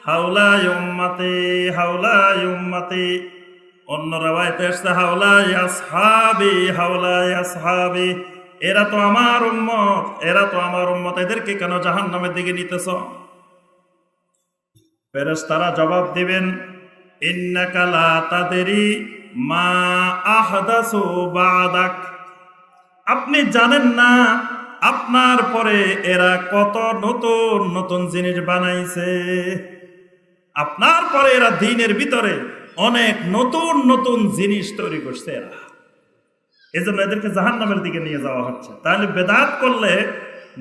হাউলাই উম্মতি, হাউলাই উম্মতি। অন্য রাওয়ায়াতে এসেছে হাউলাই আসহাবি, হাউলাই আসহাবি। এরা তো আমার উম্মত, এরা তো আমার উম্মত, এদেরকে কেন জাহান্নামের দিকে নিতেছ? ফেরেশতারা জবাব দিবেন, ইন্নাকা লা তাদরি মা আহদাসু বাদাক, আপনি জানেন না আপনার পরে এরা কত নতুন নতুন জিনিস বানাইছে। আপনার পরে এরা দ্বীনের ভিতরে অনেক নতুন নতুন জিনিস তৈরি করছে এরা, এজন্য এদেরকে জাহান্নামের দিকে নিয়ে যাওয়া হচ্ছে। তাহলে বেদাত করলে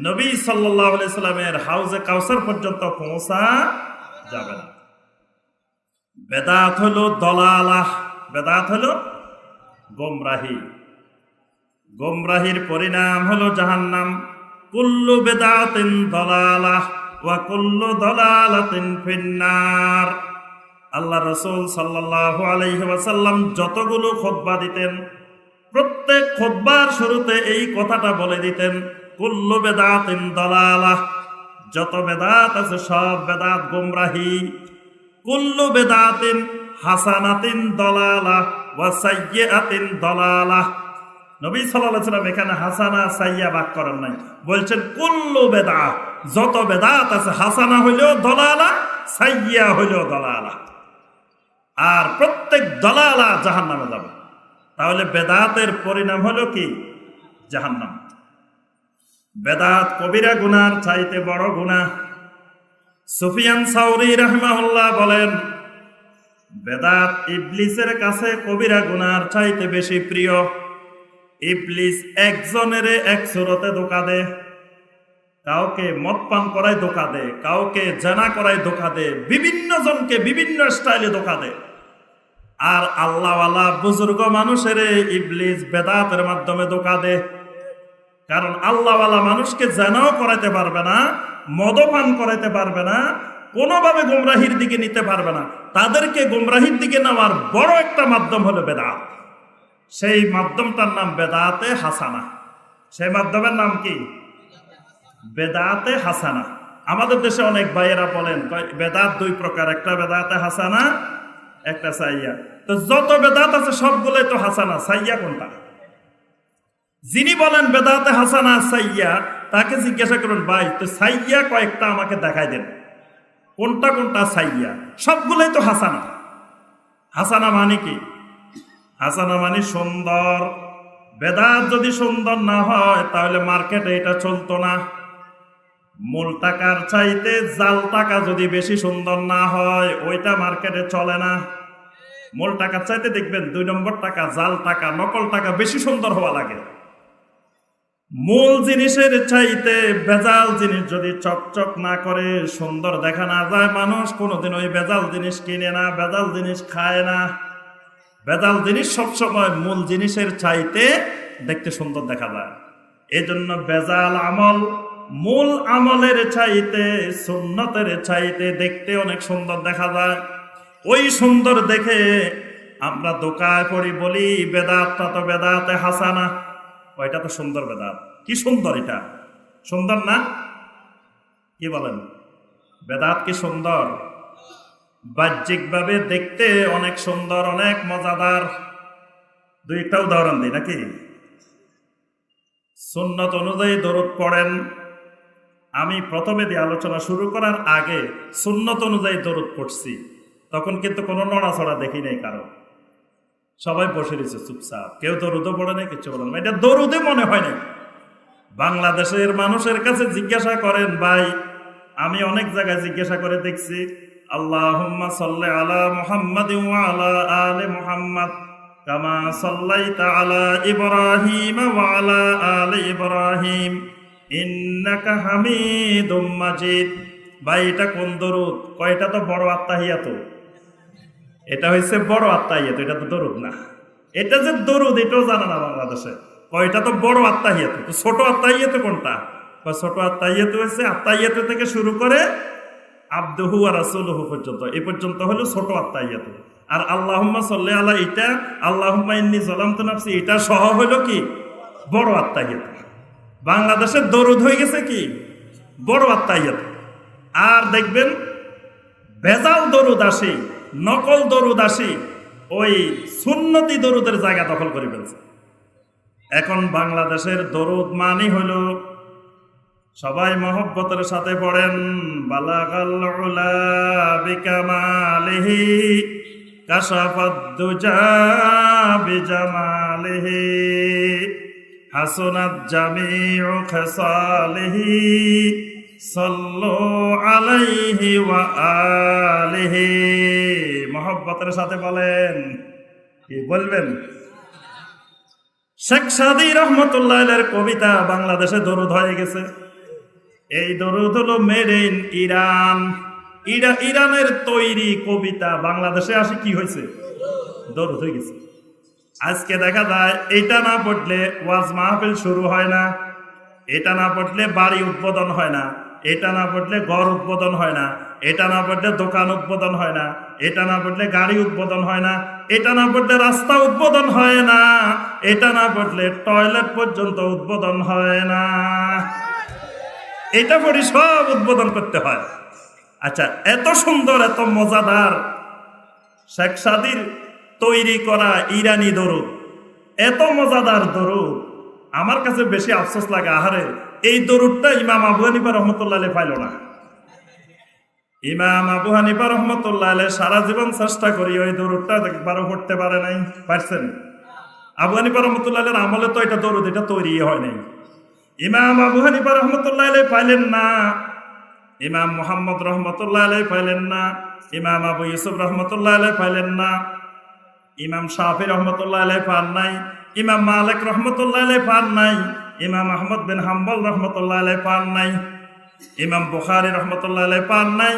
নবী সাল্লাল্লাহু আলাইহি সাল্লামের হাউজে কাউসার পর্যন্ত পৌঁছা যাবে না। বেদাত হলো দলালাহ, বেদাত হলো গোমরাহি। গোমরাহির পরিণাম হলো জাহান্নাম। কুল্লু বেদাতিন দলালাহ, ওয়া কুল্লু দালালাতিন ফিন্নার। আল্লাহ রাসূল সাল্লাল্লাহু আলাইহি ওয়াসাল্লাম যতগুলো খুতবা দিতেন, প্রত্যেক খুতবার শুরুতে এই কথাটা বলে দিতেন, কুল্লু বিদআতিন দালালাহ, যত বেদাত আছে সব বেদাত গোমরাহি। কুল্লু বিদআতিন হাসানাতিন দালালাহ ওয়া সাইয়্যাতিন দালালাহ। নবী সাল্লাল্লাহু আলাইহি ওয়াসাল্লাম এখানে হাসানা সাইয়্যা ভাগ করেন নাই, বলছেন কুল্লু বেদাত, যত বেদাত আছে হাসানা হইলেও দলালা, সাইয়্যা হইলেও দলালা, আর প্রত্যেক দলালা জাহান্নামে যাবে। তাহলে বেদাতের পরিণাম হলো কি? জাহান্নাম। বেদাত কবিরা গুনার চাইতে বড় গুনাহ। সুফিয়ান সাউরি রাহিমাহুল্লাহ বলেন, বেদাত ইবলিসের কাছে কবিরা গুনার চাইতে বেশি প্রিয়। ইবলিস একজনের এক সুরতে ধোঁকা দেয়, কাউকে মদ পান করায় ধোঁকা দেয়, কাউকে জানা করায় ধোঁকা দেয়, বিভিন্ন জনকে বিভিন্ন স্টাইলে ধোঁকা দেয়। আর আল্লাহওয়ালা বুজুর্গ মানুষের ইবলিস বেদাতের মাধ্যমে ধোঁকা দেয়। কারণ আল্লাহওয়ালা মানুষকে জানাও করাইতে পারবে না, মদপান করাইতে পারবে না, কোনোভাবে গোমরাহির দিকে নিতে পারবে না। তাদেরকে গোমরাহির দিকে নেওয়ার বড় একটা মাধ্যম হলো বেদাত। সেই মাধ্যমটার নাম বেদাতে হাসানা। সেই মাধ্যমের নাম কি? বেদাতে হাসানা। আমাদের দেশে অনেক ভাইয়েরা বলেন বেদাত দুই প্রকার, একটা বেদাতে হাসানা, একটা সাইয়া। তো যত বেদাত আছে সবগুলোই তো হাসানা, সাইয়া কোনটা? যিনি বলেন বেদাতে হাসানা সাইয়া, তাকে জিজ্ঞাসা করুন, ভাই তো সাইয়া কয়েকটা আমাকে দেখাই দেন, কোনটা কোনটা সাইয়া? সবগুলোই তো হাসানা। হাসানা মানে কি? হাসানা মানে সুন্দর। বেদাত যদি সুন্দর না হয় তাহলে মার্কেটে এটা চলতো না। মূল টাকার চাইতে জাল টাকা যদি বেশি সুন্দর না হয় ওইটা মার্কেটে চলে না। মূল টাকার চাইতে দেখবেন 2 নম্বর টাকা, জাল টাকা, নকল টাকা বেশি সুন্দর হওয়া লাগে। মূল জিনিসের চাইতে বেজাল জিনিস যদি চকচক না করে, সুন্দর দেখা না যায়, মানুষ কোনোদিন ওই বেজাল জিনিস কিনে না, বেজাল জিনিস খায় না। বেজাল জিনিস সবসময় মূল জিনিসের চাইতে দেখতে সুন্দর দেখা যায়। এই জন্য বেজাল আমল মূল আমলের চাইতে, সুন্নতের চাইতে দেখতে অনেক সুন্দর দেখা যায়। ওই সুন্দর দেখে আমরা ধোঁকায় পড়ি, বলি বেদাতটা তো বেদাতে হাসানা, ওইটা তো সুন্দর বেদাত। কি সুন্দর, এটা সুন্দর না? কি বলেন? বেদাত কি সুন্দর? বাহ্যিকভাবে দেখতে অনেক সুন্দর, অনেক মজাদার। দুইটা উদাহরণ দিই নাকি? সুন্নত অনুযায়ী দরুদ পড়েন। আমি প্রথমে দিয়ে আলোচনা শুরু করার আগে সুন্নত অনুযায়ী দরুদ পড়ছি, তখন কিন্তু কোনো নড়াচড়া দেখি নাই কারো, সবাই বসে রয়েছে চুপচাপ, কেউ দরুদও পড়ে নাই, কিছু বলেন। এটা দরুদে মনে হয় না। বাংলাদেশের মানুষের কাছে জিজ্ঞাসা করেন, ভাই আমি অনেক জায়গায় জিজ্ঞাসা করে দেখছি, আল্লাহুম্মা সাল্লি আলা মুহাম্মাদিন ওয়া আলা আলি মুহাম্মাদ কামা সাল্লাইতা আলা ইব্রাহিম ওয়া আলা আলি ইব্রাহিম ইন্নাকা হামিদুম মাজিদ। ভাই এটা কোন দরুদ? কয়টা তো বড় আত্তাহিয়াত, এটা হইছে বড় আত্তাহিয়াত, এটা তো দরুদ না। এটা যে দরুদ এটাও জানা না বাংলাদেশে। কয়টা তো বড় আত্তাহিয়াত, তো ছোট আত্তাহিয়াত কোনটা? বা ছোট আত্তাহিয়াত হয়েছে আত্তাহিয়াত থেকে শুরু করে আবদুহু ওয়া রাসূলুহু পর্যন্ত, এই পর্যন্ত হলো ছোট আত্তাহিয়াত। আর আল্লাহুম্মা সাল্লি আলা এটা, আল্লাহুম্মা ইন্নী যালামতু নাফসি, এটা সহ হলো কি? বড় আত্তাহিয়াত। বাংলাদেশের দরুদ হয়ে গেছে কি? বড় আত্তাহিয়াত। আর দেখবেন ভেজাল দরুদ আসি, নকল দরুদ আসি, ওই সুন্নতি দরুদের জায়গা দখল করে ফেলছে। এখন বাংলাদেশের দরুদ মানি হলো, সবাই মহব্বতের সাথে পড়েন, বালাগাল উলা বিকামালিহি কাশাফাদ দুজা বিজামালিহি হাসুনাত জামিউ খাসালিহি সাল্লু আলাইহি ওয়া আলিহি। মহব্বতের সাথে বলেন। কি বলবেন? শেখ সাদী রহমতুল্লাহ আলাইহির কবিতা বাংলাদেশে দরুদ হয়ে গেছে। এই দরুদ হলো মেড ইন ইরান। ইরানের তৈরি কবিতা বাংলাদেশে আসে কি হয়েছে? দরুদ হয়ে গেছে। আজকে দেখা যায় এটা না পড়লে ওয়াজ মাহফিল শুরু হয় না, এটা না পড়লে বাড়ি উদ্বোধন হয় না, এটা না পড়লে ঘর উদ্বোধন হয় না, এটা না পড়লে দোকান উদ্বোধন হয় না, এটা না পড়লে গাড়ি উদ্বোধন হয় না, এটা না পড়লে রাস্তা উদ্বোধন হয় না, এটা না পড়লে টয়লেট পর্যন্ত উদ্বোধন হয় না। এটা পড়ি সব উদ্বোধন করতে হয়। আচ্ছা, এত সুন্দর এত মজাদার শেখ সাদির তৈরি করা ইরানি দরুদ, এত মজাদার দরুদ, আমার কাছে বেশি আফসোস লাগে, আহারে এই দরুদটা ইমাম আবু হানিফা রহমতুল্লাহ আলাইহি পাইল না। ইমাম আবু হানিফা রহমতুল্লাহ আলাইহি সারা জীবন চেষ্টা করি ওই দরুদটা একবারও পড়তে পারে নাই, পারছেন? আবু হানিফা রহমতুল্লাহ আলাইহির আমলে তো এটা দরুদ এটা তৈরি হয় নাই। ইমাম আবু হানিফা রহমতুল্লাহ আলাইহি পাইলেন না, ইমাম মুহাম্মদ রহমতুল্লাহ আলাইহি পাইলেন না, ইমাম আবু ইউসুফ রহমতুল্লাহ আলাইহি পাইলেন না, ইমাম শাফি রহমতুল্লাহ আলাইহি পান নাই, ইমাম মালিক রহমতুল্লাহ আলাইহি পান নাই, ইমাম আহমদ বিন হাম্বল রহমতুল্লাহ আলাইহি পান নাই, ইমাম বুখারী রহমতুল্লাহ আলাইহি পান নাই,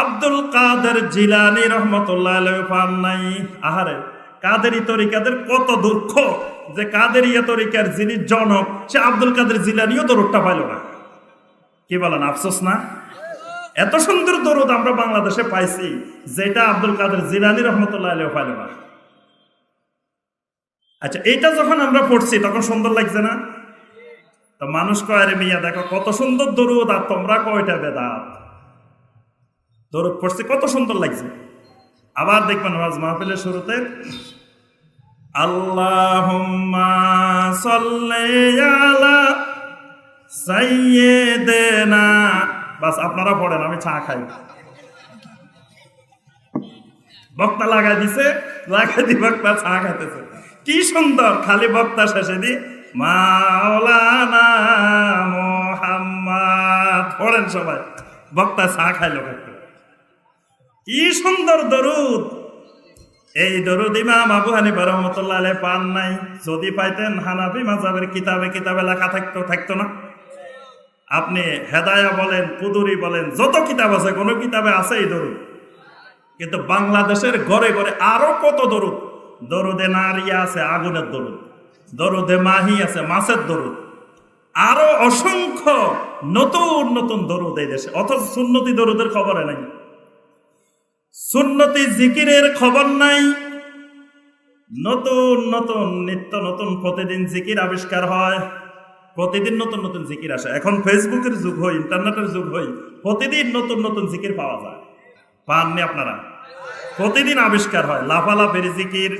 আব্দুল কাদের জিলানী রহমতুল্লাহ আলাইহি পান নাই। আহারে কাদেরি তরিকাদের কত দুঃখ যে কাদেরিয়া তরিকার যিনি জনক সে আব্দুল কাদের জিলানীও দরুদটা পাইল না। কি বলেন, আফসোস না? এত সুন্দর দরুদ আমরা বাংলাদেশে পাইছি যেটা আব্দুল কাদের জিলানী রহমতুল্লাহ আলাইহি পাইল না। আচ্ছা, এইটা যখন আমরা পড়ছি তখন সুন্দর লাগছে না? তো মানুষ কয়, রে মিয়া দেখো কত সুন্দর দরুদ আর তোমরা কয়টা বেদাত। দরুদ পড়ছি কত সুন্দর লাগছে। আবার দেখবেন ওয়াজ মাহফিলের শুরুতে আল্লাহুম্মা সাল্লি আলা সাইয়্যিদিনা, বাস আপনারা পড়েন, আমি চা খাই। বক্তা লাগাই দিছে, লাগাই দি বক্তা চা খাইতেছে, কি সুন্দর। খালি বক্তা শেষে দি মাওলানা মুহাম্মদ পড়েন সবাই, বক্তা চা খাইলো। কি সুন্দর দরুদ। এই দরুদ ইমাম আবু হানিফা রহমতুল্লাহ আলাইহি পান নাই। যদি পাইতেন হানাফি মাযহাবের কিতাবে কিতাবে লেখা থাকতো না? আপনি হেদায়া বলেন, কুদুরি বলেন, যত কিতাব আছে কোন কিতাবে আছে এই দরুদ। কিন্তু বাংলাদেশের ঘরে ঘরে আরো কত দরুদ। দরুদে নারিয়া আছে, আগুনের দরুদ। দরুদে মাহি আছে, মাছের দরুদ। আরো অসংখ্য নতুন নতুন দরুদ এই দেশে, অথচ সুন্নতি দরুদের খবরে নাই, সুন্নতি জিকিরের খবর নাই। নতুন নতুন নিত্য নতুন প্রতিদিন জিকির আবিষ্কার হয়, প্রতিদিন নতুন নতুন জিকির আসে। এখন ফেসবুকের যুগ হয়, ইন্টারনেটের যুগ হয়, প্রতিদিন নতুন নতুন জিকির পাওয়া যায়। পাননি আপনারা? প্রতিদিন আবিষ্কার হয়, লাফালাফের জিকির,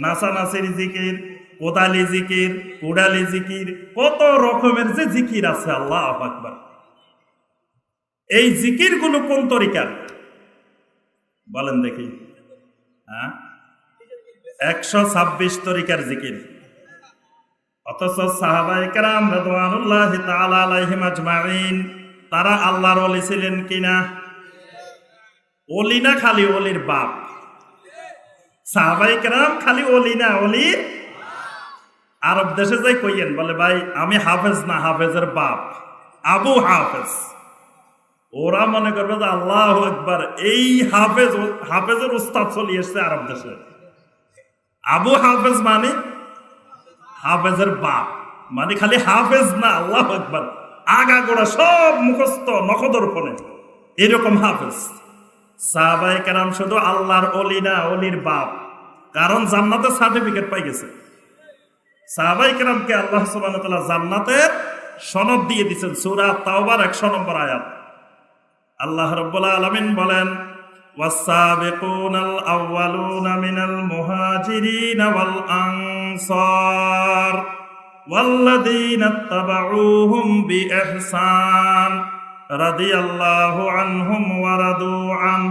নাচানাচির জিকির, কোদালি জিকির, উড়ালি জিকির, কত রকমের যে জিকির আছে, আল্লাহু আকবার। এই জিকির গুলো কোন তরিকার বলেন দেখি? 126 তরিকার জিকির। অথচ সাহাবায়ে কেরাম রাদিয়াল্লাহু তাআলা আলাইহিম আজমাইন তারা আল্লাহর ওলি ছিলেন কিনা? ওলি না খালি ওলির বাপ। সাহাবায়ে কেরাম খালি ওলি না, ওলির আরব দেশে যাই কইয়েন, বলে ভাই আমি হাফেজ না, হাফেজের বাপ, আবু হাফেজ। ওরা মনে করবে যে আল্লাহু আকবার, এই হাফেজের উস্তাদ চলে এসছে আরব দেশে। আবু হাফেজ মানে হাফেজের বাপ, মানে খালি হাফেজ না, আল্লাহু আকবার, আগা গোড়া সব মুখস্থ নখদর্পণে, এরকম হাফেজ। সাহাবায়ে কেরাম শুধু আল্লাহর ওলি না, ওলির বাপ, কারণ জান্নাতের সার্টিফিকেট পাই গেছে। সাহাবায়ে কেরামকে আল্লাহ সুবহানাহু ওয়া তাআলা জান্নাতের সনদ দিয়ে দিয়েছেন। সূরা তাওবার 100 নম্বর আয়াত আল্লাহ রাব্বুল আলামিন বলেন, ওয়াস-সাবিকুনাল আউওয়ালুনা মিনাল মুহাজিরিন ওয়াল আনসার ওয়াল্লাযীনা ইত্তাবাউহুম বিইহসান রাদিয়াল্লাহু আনহুম ওয়া রাদু আন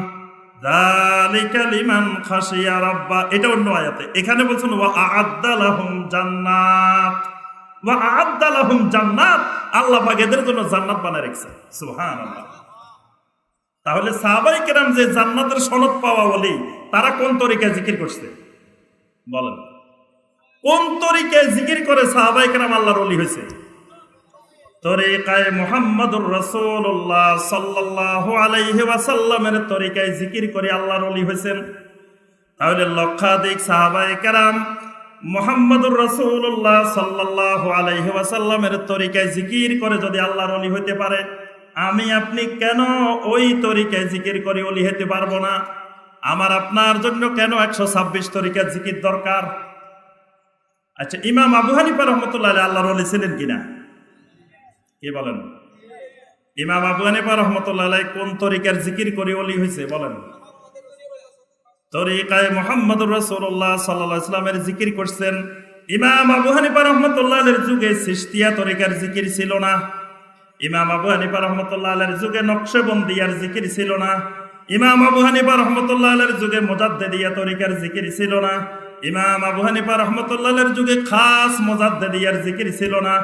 যালিকা লিমান খাশিয়া রাব্বা। এটা অন্য আয়াতে। এখানে বলছেন ওয়া আ'আদ্দা লাহুম জান্নাত, ওয়া আ'আদ্দা লাহুম জান্নাত, আল্লাহ পাক এদের জন্য জান্নাত বানায় রেখেছেন। সুবহানাল্লাহ। তাহলে সাহাবায়ে কেরাম যে জান্নাতের সনদ পাওয়া বলি, তারা কোন তরিকায় জিকির করছে বলেন? কোন তরিকায় জিকির করে সাহাবায়ে কেরাম আল্লাহর ওলি হয়েছে? তরিকায়ে মুহাম্মদুর রাসূলুল্লাহ সাল্লাল্লাহু আলাইহি ওয়াসাল্লামের তরিকায় জিকির করে আল্লাহর ওলি হয়েছেন। তাহলে লক্ষাধিক সাহাবায়ে কেরাম মুহাম্মদুর রাসূলুল্লাহ সাল্লাল্লাহু আলাইহি ওয়াসাল্লামের তরিকায় জিকির করে যদি আল্লাহর ওলি হইতে পারে, আমি আপনি কেন ওই তরিকায় জিকির করি ওলি হতে পারবো না? আমার আপনার জন্য কেন 126 তরিকার জিকির দরকার? আচ্ছা, ইমাম আবু হানিফা রহমতুল্লাহ আলাইহি আল্লাহর ওলি ছিলেন কিনা? কি বলেন? ইমাম আবু হানিফা রহমতুল্লাহ আলাইহি কোন তরিকার জিকির করে ওলি হয়েছে বলেন? তরিকায়ে মুহাম্মদুর রাসূলুল্লাহ সাল্লাল্লাহু আলাইহি ওয়াসাল্লামের জিকির করছেন। ইমাম আবু হানিফা রহমতুল্লাহ আলাইহির যুগে চিশতিয়া তরিকার জিকির ছিল না। ইমাম আবু হানিফা রহমতুল্লাহ আলাইহির যুগে নকশবন্দিয়ার জিকির ছিল না। ইমাম আবু হানিফা রহমতুল্লাহ আলাইহির যুগে মুজাদ্দিদিয়া তরিকার জিকির ছিল না। ইমাম আবু হানিফা রহমতুল্লাহ আলাইহির যুগে খাস মুজাদ্দিদিয়ার জিকির ছিল না।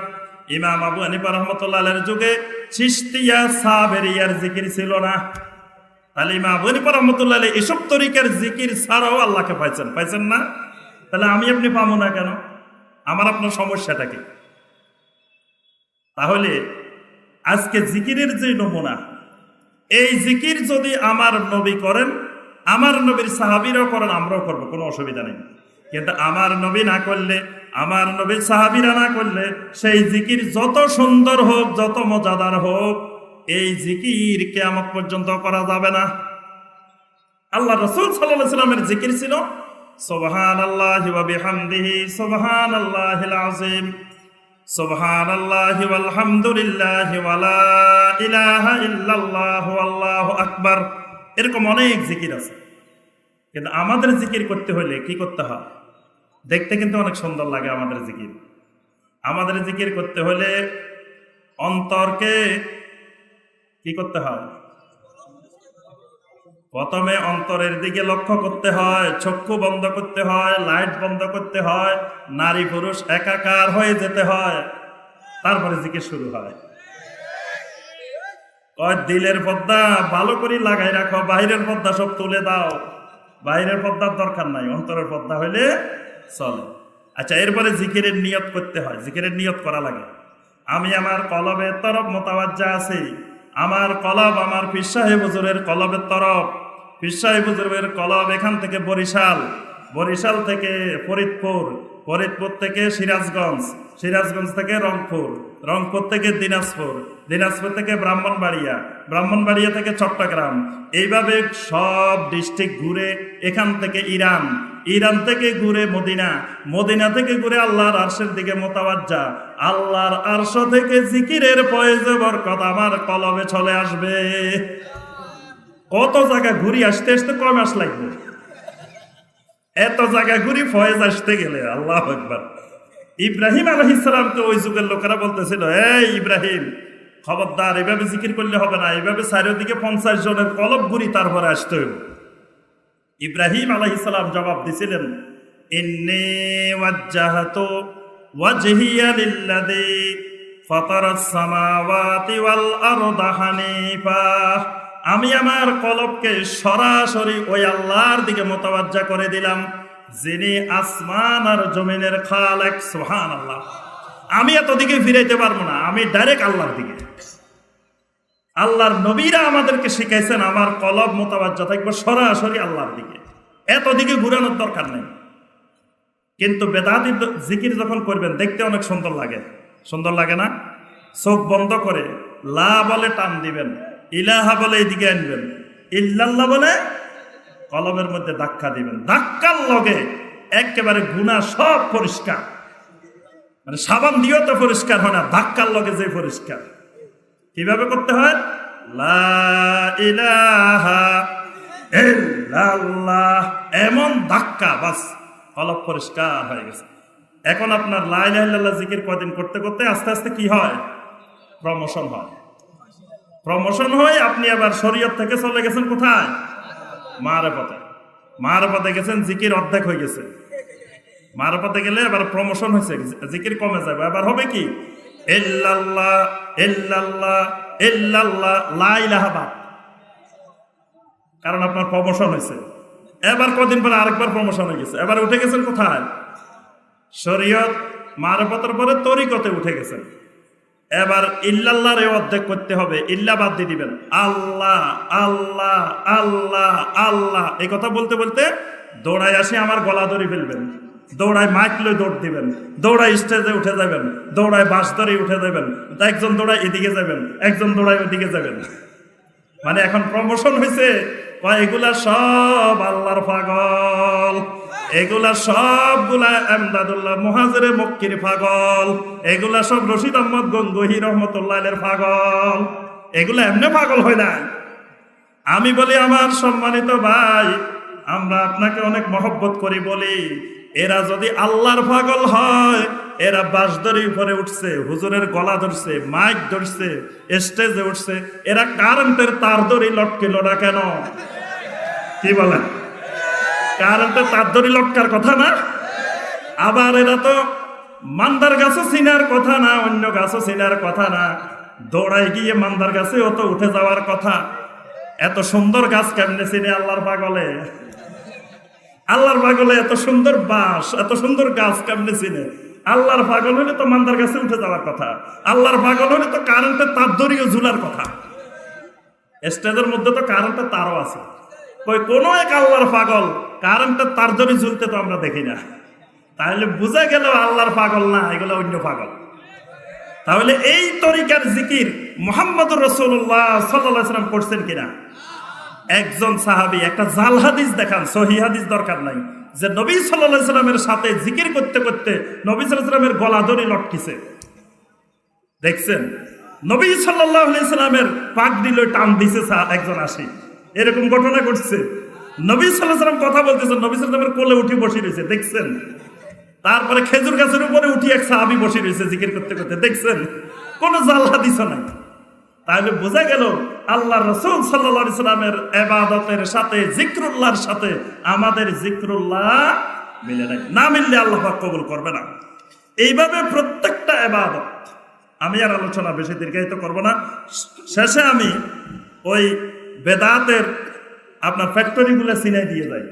ইমাম আবু হানিফা রহমতুল্লাহ আলাইহির যুগে চিশতিয়া সাবেরিয়ার জিকির ছিল না। তাহলে ইমাম আবু হানিফা রহমতুল্লাহ আলাইহি এসব তরিকার জিকির ছাড়াও আল্লাহকে পাইছেন না? তাহলে আমি আপনি পাবো না কেন? আমার আপনার সমস্যাটা কি? তাহলে আজকে জিকিরের যে নমুনা, এই জিকির যদি আমার নবী করেন, আমার নবীর সাহাবীরাও করেন, আমরাও করবো, কোনো অসুবিধা নেই। কিন্তু আমার নবী না করলে, আমার নবীর সাহাবীরা না করলে, সেই জিকির যত সুন্দর হোক, যত মজাদার হোক, এই জিকির কিয়ামত পর্যন্ত করা যাবে না। আল্লাহ রাসূল সাল্লাল্লাহু আলাইহি ওয়াসাল্লামের জিকির ছিল সুবহানাল্লাহি ওয়া বিহামদিহি সুবহানাল্লাহিল আযীম, সুবহানাল্লাহি ওয়াল হামদুলিল্লাহি ওয়া লা ইলাহা ইল্লাল্লাহু আল্লাহু আকবার। এরকম অনেক জিকির আছে। কিন্তু আমাদের জিকির করতে হলে কি করতে হয়? দেখতে কিন্তু অনেক সুন্দর লাগে আমাদের জিকির। আমাদের জিকির করতে হলে অন্তরকে কি করতে হয়? প্রথমে অন্তরের দিকে লক্ষ্য করতে হয়, চক্ষু বন্ধ করতে হয়, লাইট বন্ধ করতে হয়, নারী পুরুষ একাকার হয়ে যেতে হয়, তারপরে জিকির শুরু হয়। দিলের পর্দা ভালো করে লাগাই রাখো, বাইরের পর্দা সব তুলে দাও। বাইরের পর্দার দরকার নাই, অন্তরের পর্দা হইলে চলে। আচ্ছা, এরপরে জিকিরের নিয়ত করতে হয়। জিকিরের নিয়ত করা লাগে। আমি আমার কলবের তরফ মোতাবাজ্জা আছি। আমার কলব আমার পীর সাহেব হুজুরের কলবের তরফ। পীর সাহেব হুজুরের কলব এখান থেকে বরিশাল, বরিশাল থেকে ফরিদপুর, ফরিদপুর থেকে সিরাজগঞ্জ, সিরাজগঞ্জ থেকে রংপুর, রংপুর থেকে দিনাজপুর, দিনাজপুর থেকে ব্রাহ্মণবাড়িয়া, ব্রাহ্মণবাড়িয়া থেকে চট্টগ্রাম, এইভাবে সব ডিস্ট্রিক্ট ঘুরে, এখান থেকে ইরান, ইরান থেকে ঘুরে মদিনা, মদিনা থেকে ঘুরে আল্লাহর আরশের দিকে মোতাবাজ্জা, আল্লাহর আরশ থেকে জিকিরের ফয়েজে বরকত আমার কলবে চলে আসবে। কত জায়গা ঘুরি আসতে আসতে কয় মাস লাগবে? এত জায়গা ঘুরি ফয়েজ আসতে গেলে। আল্লাহু আকবার। ইব্রাহিম আলাইহিস সালামকে ওই যুগের লোকেরা বলতেছিল, এই ইব্রাহিম, খবরদার, এভাবে জিকির করলে হবে না, এভাবে চারিদিকে 50 জনের কলব ঘুরি তারপরে আসতে হবে। ইব্রাহিম আলাইহিস সালাম জবাব দিছিলেন, ইন্নী ওয়াজ্জাহতু ওয়াজহিয়া লিল্লাযী ফাতারাস সামাওয়াতি ওয়াল আরদা হানিফা। আমি আমার কলবকে সরাসরি ওই আল্লাহর দিকে মোতাবাজ্জা করে দিলাম, যিনি আসমান আর জমিনের খালেক। সুবহানাল্লাহ। আমি এত দিকে ফিরাইতে পারবো না, আমি ডাইরেক্ট আল্লাহর দিকে। আল্লাহর নবীরা আমাদেরকে শিখাইছেন আমার কলব মোতাবাজ্জা থাকবে সরাসরি আল্লাহর দিকে, এত দিকে ঘুরানোর দরকার নেই। কিন্তু বেদাতি জিকির যখন করবেন দেখতে অনেক সুন্দর লাগে, সুন্দর লাগে না? চোখ বন্ধ করে লা বলে টান দিবেন, ইলাহা বলে এদিকে আনবেন, ইল্লাল্লাহ বলে কলমের মধ্যে ধাক্কা দিবেন। ধাক্কার লগে একেবারে গুনাহ সব পরিষ্কার। মানে সাবান দিয়েও তো পরিষ্কার হয় না, ধাক্কার লগে যে পরিষ্কার। কিভাবে করতে হয়? লা ইলাহা ইল্লাল্লাহ, এমন ধাক্কা, বাস কলব পরিষ্কার হয়ে গেছে। এখন আপনার লা ইলাহা ইল্লাল্লাহ জিকির কদিন করতে করতে আস্তে আস্তে কি হয়? প্রমোশন হয়। প্রমোশন হয়, আপনি আবার শরীয়ত থেকে চলে গেছেন কোথায়? মারেফতে। মারেফতে গেছেন, জিকির অর্ধেক হয়ে গেছে। মারেফতে গেলে এবার প্রমোশন হয়েছে, জিকির কমে যাবে। এবার হবে কি? ইল্লাল্লাহ ইল্লাল্লাহ ইল্লাল্লাহ, লা ইলাহা বাদ। কারণ আপনার প্রমোশন হয়েছে। এবার কদিন পরে আরেকবার প্রমোশন হয়ে গেছে, এবার উঠে গেছেন কোথায়? শরীয়ত। মারেফতের পরে তরিকতে উঠে গেছেন। এবার ইল্লাল্লাহর অর্ধেক করতে হবে, ইল্লা বাদ দিয়ে দিবেন। আল্লাহ আল্লাহ আল্লাহ আল্লাহ, এই কথা বলতে বলতে দৌড়ায় আসে আমার গলা ধরে ফেলবেন। দৌড়ায় মাইক লই দৌড় দিবেন, দৌড়ায় স্টেজে উঠে যাবেন, দৌড়ায় বাস ধরে উঠে যাবেন, তা একজন দৌড়ায় এদিকে যাবেন, একজন দৌড়ায় ওইদিকে যাবেন। মানে এখন প্রমোশন হয়েছে, এগুলা সব আল্লাহর পাগল, এগুলা সবগুলা এমদাদুল্লাহ মুহাজিরে মক্কির পাগল, এগুলা সব রশিদ আহমদ গঙ্গোহী রহমতুল্লাহের পাগল। এগুলা এমনি পাগল হয় না। আমি বলি আমার সম্মানিত ভাই, আমরা আপনাকে অনেক মহব্বত করি বলি, এরা যদি আল্লাহর পাগল হয়, এরা বাস ধরে উপরে উঠছে, হুজুরের গলা ধরছে, মাইক ধরছে, স্টেজে উঠছে, এরা কারেন্টের তার ধরে লটকিল না কেন? কি বলেন? কারেন্টের তার ধরে লটকার কথা না? আবার এরা তো মান্দার গাছও চিনার কথা না, অন্য গাছও চিনার কথা না, দৌড়াই গিয়ে মান্দার গাছে অত উঠে যাওয়ার কথা। এত সুন্দর গাছ কেমনে চিনে আল্লাহর পাগলে? আল্লাহর পাগলে এত সুন্দর বাস, এত সুন্দর গাছ কেমনে চিনে? আল্লাহর পাগল হলে তো মান্দার গাছে উঠে যাওয়ার কথা, আল্লাহর পাগল হলে তো কারেন্টের তার দড়িও ঝুলার কথা। স্টেজের মধ্যে তো কারেন্টের তারও আছে, কই কোন এক আল্লাহর পাগল কারেন্টের তার দড়ি ঝুলতে তো আমরা দেখি না। তাহলে বুঝা গেল আল্লাহর পাগল না, এগুলো অন্য পাগল। তাহলে এই তরিকার জিকির মুহাম্মদুর রাসূলুল্লাহ সাল্লাল্লাহু আলাইহি ওয়াসাল্লাম করছেন কিনা? একজন সাহাবী একটা জাল হাদিস দেখান, সহিহ হাদিস দরকার নাই, যে নবী সাল্লাল্লাহু আলাইহি ওয়াসাল্লামের সাথে জিকির করতে করতে নবী সাল্লাল্লাহু আলাইহি ওয়াসাল্লামের গলা ধরে লটকিছে। দেখছেন? নবী সাল্লাল্লাহু আলাইহি ওয়াসাল্লামের পাগড়ি লই টান দিছে একজন আসি, এরকম ঘটনা ঘটছে। নবী সাল্লাল্লাহু আলাইহি ওয়াসাল্লাম কথা বলতেছেন, নবী সাল্লাল্লাহু আলাইহি ওয়াসাল্লামের কোলে উঠে বসে রয়েছে, দেখছেন? তারপরে খেজুর গাছের উপরে উঠি এক সাহাবী বসে রয়েছে জিকির করতে করতে, দেখছেন? কোন জাল হাদিস নাই। তাহলে বোঝা গেল আল্লাহর রাসূল সাল্লাল্লাহু আলাইহি ওয়াসাল্লামের ইবাদতের সাথে জিকরুল্লাহর সাথে আমাদের জিকরুল্লাহ মিলে নাই, না মিললে আল্লাহ পাক কবুল করবে না। এইভাবে প্রত্যেকটা ইবাদত, আমি আর আলোচনা বেশি দীর্ঘায়িত করব না, শেষে আমি ওই বেদাতের আপনার ফ্যাক্টরিগুলো চিনে দিয়ে যাই,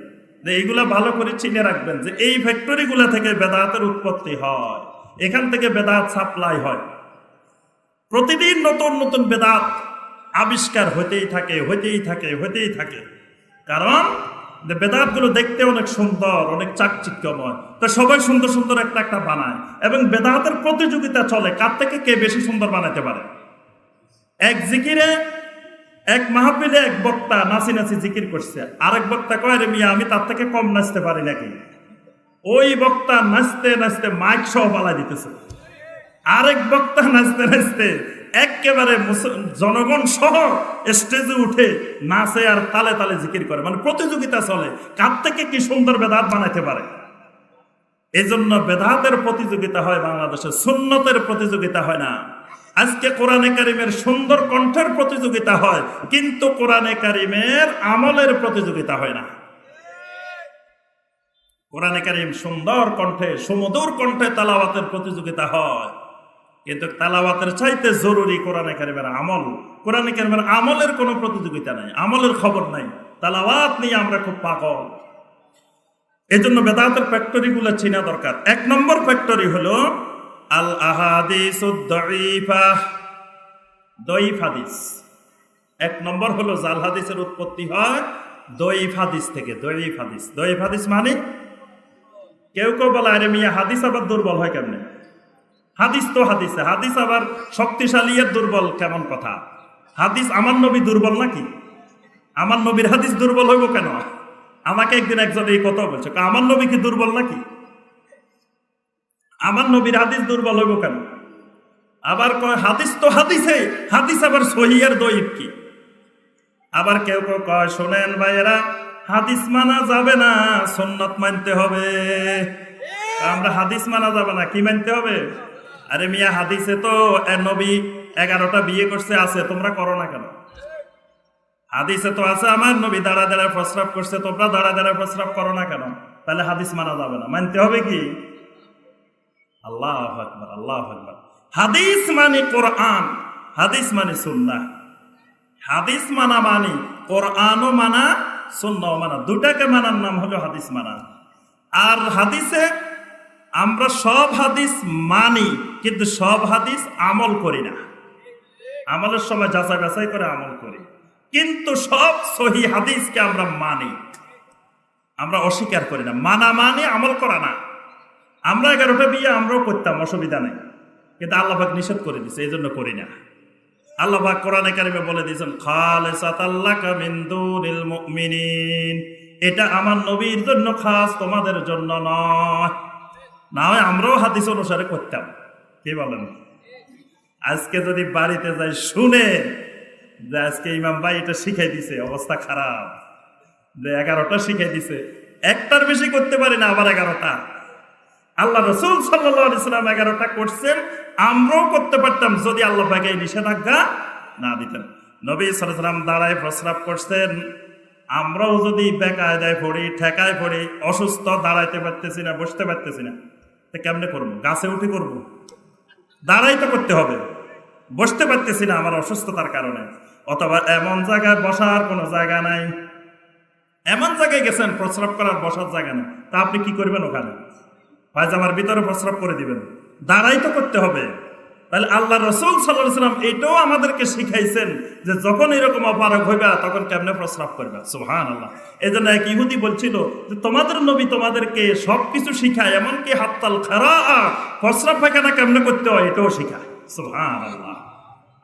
যে এইগুলা ভালো করে চিনে রাখবেন, যে এই ফ্যাক্টরিগুলো থেকে বেদাতের উৎপত্তি হয়, এখান থেকে বেদাত সাপ্লাই হয়। প্রতিদিন নতুন নতুন বেদাত আবিষ্কার হতেই থাকে, হতেই থাকে, হতেই থাকে। কারণ বেদাতগুলো দেখতে অনেক সুন্দর, অনেক চাকচিক্যময়, তো সবাই সুন্দর সুন্দর একটা একটা বানায়, এবং বেদাতের প্রতিযোগিতা চলে কার থেকে কে বেশি সুন্দর বানাতে পারে। এক জিকিরে, এক মাহফিলে এক বক্তা নাচি নাচি জিকির করছে, আরেক বক্তা কয়, রে মিয়া আমি তার থেকে কম নাচতে পারি নাকি? ওই বক্তা নাচতে নাচতে মাইক সহ পালাই দিতেছে, আরেক বক্তা নাচতে নাচতে একেবারে জনগণ সহ স্টেজে উঠে নাচে আর তালে তালে জিকির করে। মানে প্রতিযোগিতা চলে কার থেকে কি সুন্দর বেদাত বানাইতে পারে। এই জন্য বেদাতের প্রতিযোগিতা হয় বাংলাদেশে, সুন্নতের প্রতিযোগিতা হয় না। আজকে কোরআনে কারিমের সুন্দর কণ্ঠের প্রতিযোগিতা হয়, কিন্তু কোরআনে কারিমের আমলের প্রতিযোগিতা হয় না। কোরআনে কারিম সুন্দর কণ্ঠে, সুমধুর কণ্ঠে তালাওয়াতের প্রতিযোগিতা হয়, কিন্তু তালাওয়াতের চাইতে জরুরি কোরআনে কারিমের আমল। কোরআনে কারিমের আমলের কোনো প্রতিযোগিতা নাই, আমলের খবর নাই, তালাওয়াত নিয়ে আমরা খুব পাগল। এই জন্য বেদাতের ফ্যাক্টরিগুলো চিনা দরকার। এক নম্বর ফ্যাক্টরি হলো আল আহাদিসুদ দাঈফা, দঈফ হাদিস। এক নম্বর হলো জাল হাদিসের উৎপত্তি হয় দঈফ হাদিস থেকে। দঈফ হাদিস, দঈফ হাদিস মানে কেউ কেউ বলে, আরে মিয়া হাদিস আবার দুর্বল হয় কেমনে? হাদিস তো হাদিসে, হাদিস আবার শক্তিশালী এর দুর্বল কেমন কথা? হাদিস আমার নবী দুর্বল নাকি? আমার নবীর হাদিস দুর্বল হইব কেন? আমাকে একদিন একজন এই কথা বলছে, আমার নবী কি দুর্বল নাকি? আমার নবীর হাদিস দুর্বল হইব কেন? আবার কয় হাদিস তো হাদিসে, হাদিস আবার সহিহ আর দঈফ কি? আবার কেউ কেউ কয়, শোনেন ভাইয়েরা, হাদিস মানা যাবে না, সুন্নাত মানতে হবে। আমরা হাদিস মানা যাবে না, কি মানতে হবে? আরে মিয়া হাদিসে তো নবী 11টা বিয়ে করছে আছে, তোমরা করো না কেন? হাদিসে তো আছে আমার নবী দাঁড়া দাঁড়ায় প্রস্রাব করছে, তোমরা দাঁড়া দাঁড়ায় প্রস্রাব করো না কেন? তাহলে হাদিস মানা যাবে না, মানতে হবে কি? আল্লাহু আকবার, আল্লাহু আকবার। হাদিস মানে কোরআন, হাদিস মানে সুন্নাহ। হাদিস মানা মানে কোরআনও মানা, সুন্নাহও মানা, দুটাকে মানার নাম হলো হাদিস মানা। আর হাদিসে আমরা সব হাদিস মানি, কিন্তু সব হাদিস আমল করি না। আমলের সময় যাচাই বাছাই করে আমল করি, কিন্তু সব সহিহ হাদিসকে আমরা মানি, আমরা অস্বীকার করি না। মানা মানে আমল করা না। আমরা 11টা বিয়ে আমরাও করতাম, অসুবিধা নেই, কিন্তু আল্লাহ পাক নিষেধ করে দিছে, এই জন্য করি না। আল্লাহ পাক কোরআনে কারিমে বলে দিয়েছেন খালিসাতাল লাকা মিন দুনিল মুমিনিন, এটা আমার নবীর জন্য খাস, তোমাদের জন্য নয়। না হয় আমরাও হাদিস অনুসারে করতাম। কি বলেন? আজকে যদি বাড়িতে যাই শুনে যে আজকে ইমাম ভাই এটা শিখাই দিছে, অবস্থা খারাপ, যে 11টা শিখাই দিছে, একটার বেশি করতে পারি না, আবার 11টা। আল্লাহ রাসূল সাল্লাল্লাহু আলাইহি সাল্লাম 11টা করছেন, আমরাও করতে পারতাম যদি আল্লাহ পাক এই নিষেধাজ্ঞা না দিতেন। নবী সাল্লাল্লাহু আলাইহি সাল্লাম দাঁড়ায় প্রস্রাব করছেন, আমরাও যদি বেকায়দায় পড়ি, ঠেকায় পড়ি, অসুস্থ, দাঁড়াইতে পারতেছি না, বসতে পারতেছি না, তো কেমনে করবো? গাছে উঠে করবো? দাঁড়াই তো করতে হবে। বসতে পারতেছি না আমার অসুস্থতার কারণে, অথবা এমন জায়গায় বসার কোনো জায়গা নাই, এমন জায়গায় গেছেন প্রস্রাব করার বসার জায়গা নেই, তা আপনি কি করবেন? ওখানে পায়জামার ভিতরে প্রস্রাব করে দিবেন? দাঁড়াই তো করতে হবে। তাহলে আল্লাহ রাসূল সাল্লাল্লাহু আলাইহি সাল্লাম এটাও আমাদেরকে শিখাইছেন যে যখন এরকম অপারগ হইবা তখন কেমনে প্রস্রাব করবা। সুবহানাল্লাহ। এই জন্য এক ইহুদি বলছিল যে তোমাদের নবী তোমাদেরকে সবকিছু শিখায়, এমনকি হাত্তাল খারাআ, প্রস্রাব পায়খানা কেমনে করতে হয় এটাও শিখায়। সুবহানাল্লাহ।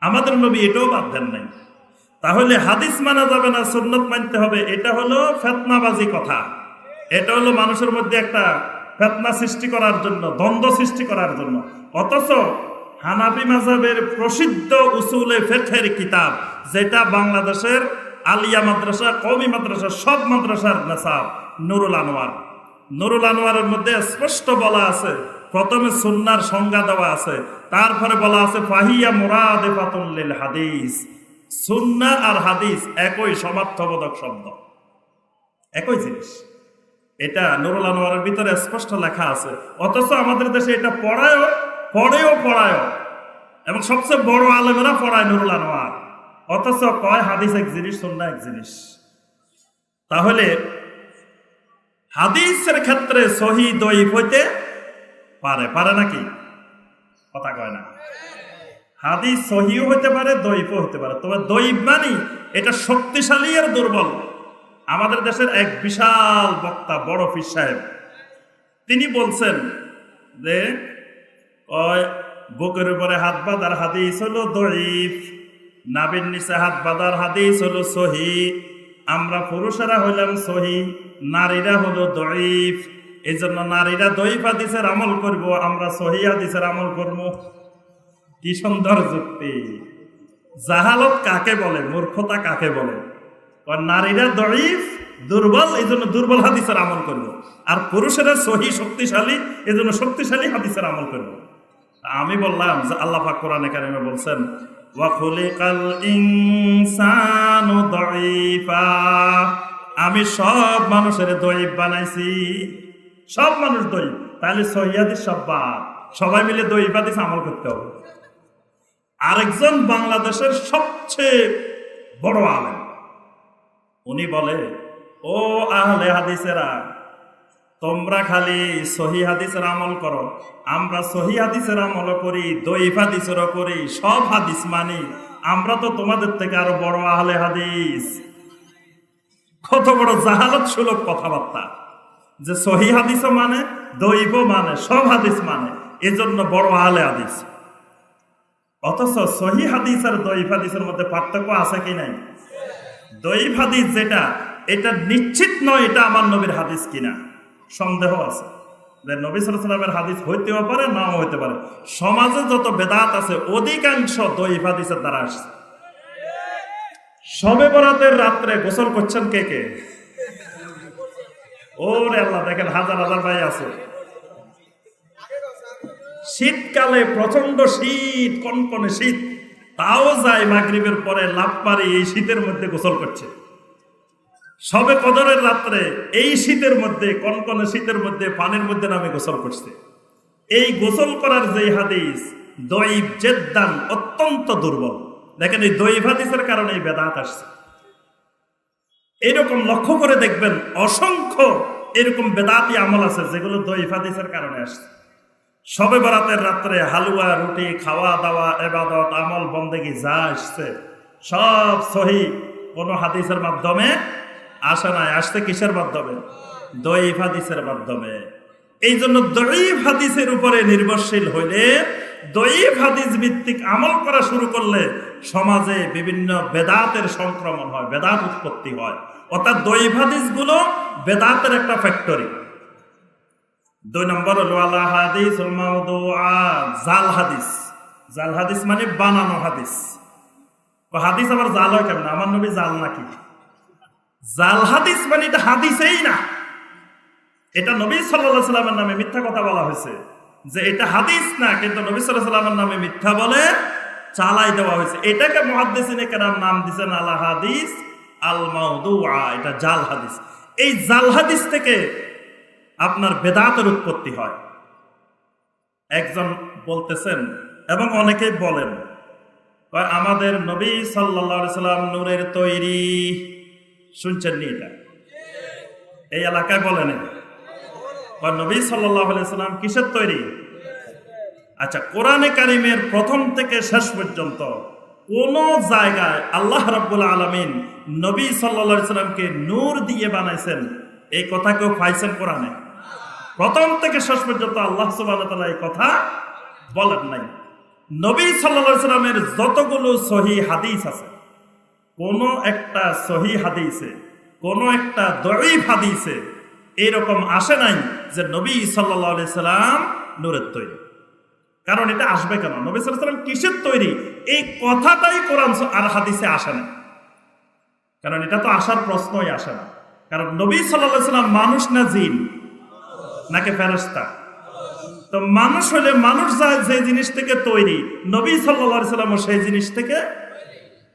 আমাদের নবী এটাও বাদ দেন নাই। তাহলে হাদিস মানা যাবে না, সুন্নত মানতে হবে, এটা হলো ফিতনাবাজি কথা। এটা হলো মানুষের মধ্যে একটা ফিতনা সৃষ্টি করার জন্য, দ্বন্দ্ব সৃষ্টি করার জন্য। অথচ হানাফি মাযহাবের প্রসিদ্ধ উসুলে ফিকহের কিতাব, যেটা বাংলাদেশের আলিয়া মাদ্রাসা, কওমি মাদ্রাসা, সব মাদ্রাসার নিসাব, নুরুল আনোয়ার। নুরুল আনোয়ারের মধ্যে স্পষ্ট বলা আছে, প্রথমে সুন্নাহর সংজ্ঞা দেওয়া আছে, তারপরে বলা আছে ফাহিয়া মুরাদিফাতুন লিল হাদিস। সুন্নাহ আর হাদিস একই সমার্থবোধক শব্দ, একই জিনিস। এটা নুরুল আনোয়ারের ভিতরে স্পষ্ট লেখা আছে। অথচ আমাদের দেশে এটা পড়ায় এবং সবচেয়ে বড় আলেমেরা পড়ায় নুরুল আনোয়ার, অথচ কয় হাদিস এক জিনিস, সুন্নাহ এক জিনিস। তাহলে হাদিসের ক্ষেত্রে সহিহ দঈফ হইতে পারে নাকি? কথা কয় না। হাদিস সহিহ হইতে পারে, দঈফও হইতে পারে, তবে দঈফ মানে এটা শক্তিশালী আর দুর্বল। আমাদের দেশের এক বিশাল বক্তা, বড় পীর সাহেব, তিনি বলছেন যে বুকের উপরে হাত বাঁধার হাদিস হলো দঈফ, নাভির নিচে হাত বাঁধার হাদিস হলো সহিহ, আমরা পুরুষেরা হইলাম সহিহ, নারীরা হলো দঈফ। এই জন্য নারীরা দঈফ হাদিসের আমল করব, আমরা সহিহ হাদিসের আমল করব। কি সুন্দর যুক্তি! জাহালত কাকে বলে, মূর্খতা কাকে বলে? নারীরা দঈফ, দুর্বল, এই জন্য দুর্বল হাদিসের আমল করব, আর পুরুষেরা সহিহ, শক্তিশালী, এই জন্য শক্তিশালী হাদিসের আমল করব। আমি বললাম যে আল্লাহ পাক কোরআনে কারিমে বলছেন ওয়া খুলিকাল ইনসানু দঈফা, আমি সব মানুষের দঈফ বানাইছি, সব মানুষ দঈফ। তাহলে সহিহ হাদিস সব বাদ, সবাই মিলে দঈফ হাদিস আমল করতে হবে। আরেকজন বাংলাদেশের সবচেয়ে বড় আলেম, উনি বলে ও আহলে হাদিসেরা, তোমরা খালি সহিহ হাদিসের আমল করো, আমরা সহিহ হাদিসের আমল করি, দঈফ হাদিসেরও করি, সব হাদিস মানি, আমরা তো তোমাদের থেকে আরো বড় আহলে হাদিস। কত বড় জাহালত সুলভ কথাবার্তা, যে সহিহ হাদিসও মানে, দঈফও মানে, সব হাদিস মানে, এজন্য বড় আহলে হাদিস। অথচ সহিহ হাদিস আর দঈফ হাদিসের মধ্যে পার্থক্য আছে কি নাই? দঈফ হাদিস যেটা, এটা নিশ্চিত নয় এটা আমার নবীর হাদিস কিনা, সন্দেহ আছে। যে নবী সাল্লাল্লাহু আলাইহি ওয়াসাল্লামের হাদিস হইতেও পারে, নাও হইতে পারে। সমাজে যত বেদাত আছে অধিকাংশ দঈফ হাদিসের দ্বারা আসছে। শবে বরাতের রাত্রে গোসল করছেন কে কে? ওরে আল্লাহ, দেখেন হাজার হাজার ভাই আছে। শীতকালে প্রচন্ড শীত, কনকনে শীত, তাও যায় মাগরিবের পরে লাফ মারি এই শীতের মধ্যে গোসল করছে। সবে কদরের রাত্রে এই শীতের মধ্যে, কনকনে শীতের মধ্যে পানির মধ্যে নামে গোসল করছে। এই গোসল করার যে হাদিস দঈফ জেদ্দান, অত্যন্ত দুর্বল। দেখেন এই দঈফ হাদিসের কারণে এই বেদাত আসছে। এরকম লক্ষ্য করে দেখবেন অসংখ্য এরকম বেদাতি আমল আছে যেগুলো দঈফ হাদিসের কারণে আসছে। শবে বরাতের রাত্রে হালুয়া, রুটি, খাওয়া দাওয়া, ইবাদত, আমল, বন্দেগী যা আসছে সব সহিহ, কোন হাদিসের মাধ্যমে আসে নাই। আসছে কিসের মাধ্যমে? দঈফ হাদিসের মাধ্যমে। এই জন্য দঈফ হাদিসের উপরে নির্ভরশীল হইলে, দঈফ হাদিস ভিত্তিক আমল করা শুরু করলে সমাজে বিভিন্ন বেদাতের সংক্রমণ হয়, বেদাত উৎপত্তি হয়। অর্থাৎ দঈফ হাদিসগুলো বেদাতের একটা ফ্যাক্টরি। 2 নম্বর হলো আলা হাদিসুল মাওদুআ, জাল হাদিস। জাল হাদিস মানে বানানো হাদিস। হাদিস আবার জাল হয় কেমন? আমার নবী জাল নাকি? জাল হাদিস মানে এটা হাদিসেই না, এটা নবী সাল্লাল্লাহু আলাইহি ওয়াসাল্লামের নামে মিথ্যা কথা বলা হয়েছে যে এটা হাদিস না, কিন্তু নবী সাল্লাল্লাহু আলাইহি ওয়াসাল্লামের নামে মিথ্যা বলে চালাই দেওয়া হয়েছে। এটাকে মুহাদ্দিসিনে কেরাম নাম দিয়েছেন আলা হাদিস আল মাওদুআ, এটা জাল হাদিস। এই জাল হাদিস থেকে আপনার বেদাতের উৎপত্তি হয়। একজন বলতেছেন এবং অনেকেই বলেন আমাদের নবী সাল্লাল্লাহু আলাইহি সাল্লাম নূরের তৈরি। শুনছেন নি? এটা এই এলাকায় বলেন নবী সাল্লাল্লাহু আলাইহি সাল্লাম কিসের তৈরি? আচ্ছা, কোরআনে কারিমের প্রথম থেকে শেষ পর্যন্ত কোন জায়গায় আল্লাহ রাব্বুল আলামিন নবী সাল্লাল্লাহু আলাইহি সাল্লামকে নূর দিয়ে বানাইছেন এই কথা কেউ পাইছেন কোরআনে? প্রথম থেকে শেষ পর্যন্ত আল্লাহ সুবহানাহু ওয়া তাআলা এই কথা বলেন নাই। নবী সাল্লাল্লাহু আলাইহি সাল্লামের যতগুলো সহিহ হাদিস আছে, কোন একটা সহিহ হাদিসে, কোন একটা দঈফ হাদিসে এরকম আসে নাই যে নবী সাল্লাল্লাহু আলাইহি সাল্লাম নূরের তৈরি। কারণ এটা আসবে কেন? নবী সাল্লাল্লাহু আলাইহি সাল্লাম কিসের তৈরি এই কথাটাই কোরআন আর হাদিসে আসে না। কারণ এটা তো আসার প্রশ্নই আসে না। কারণ নবী সাল্লাল্লাহু আলাইহি সাল্লাম মানুষ না জিন নাকি ফেরেশতা? তো মানুষ হলে মানুষ যে জিনিস থেকে তৈরি, নবী সাল্লাল্লাহু আলাইহি সাল্লাম সেই জিনিস থেকে,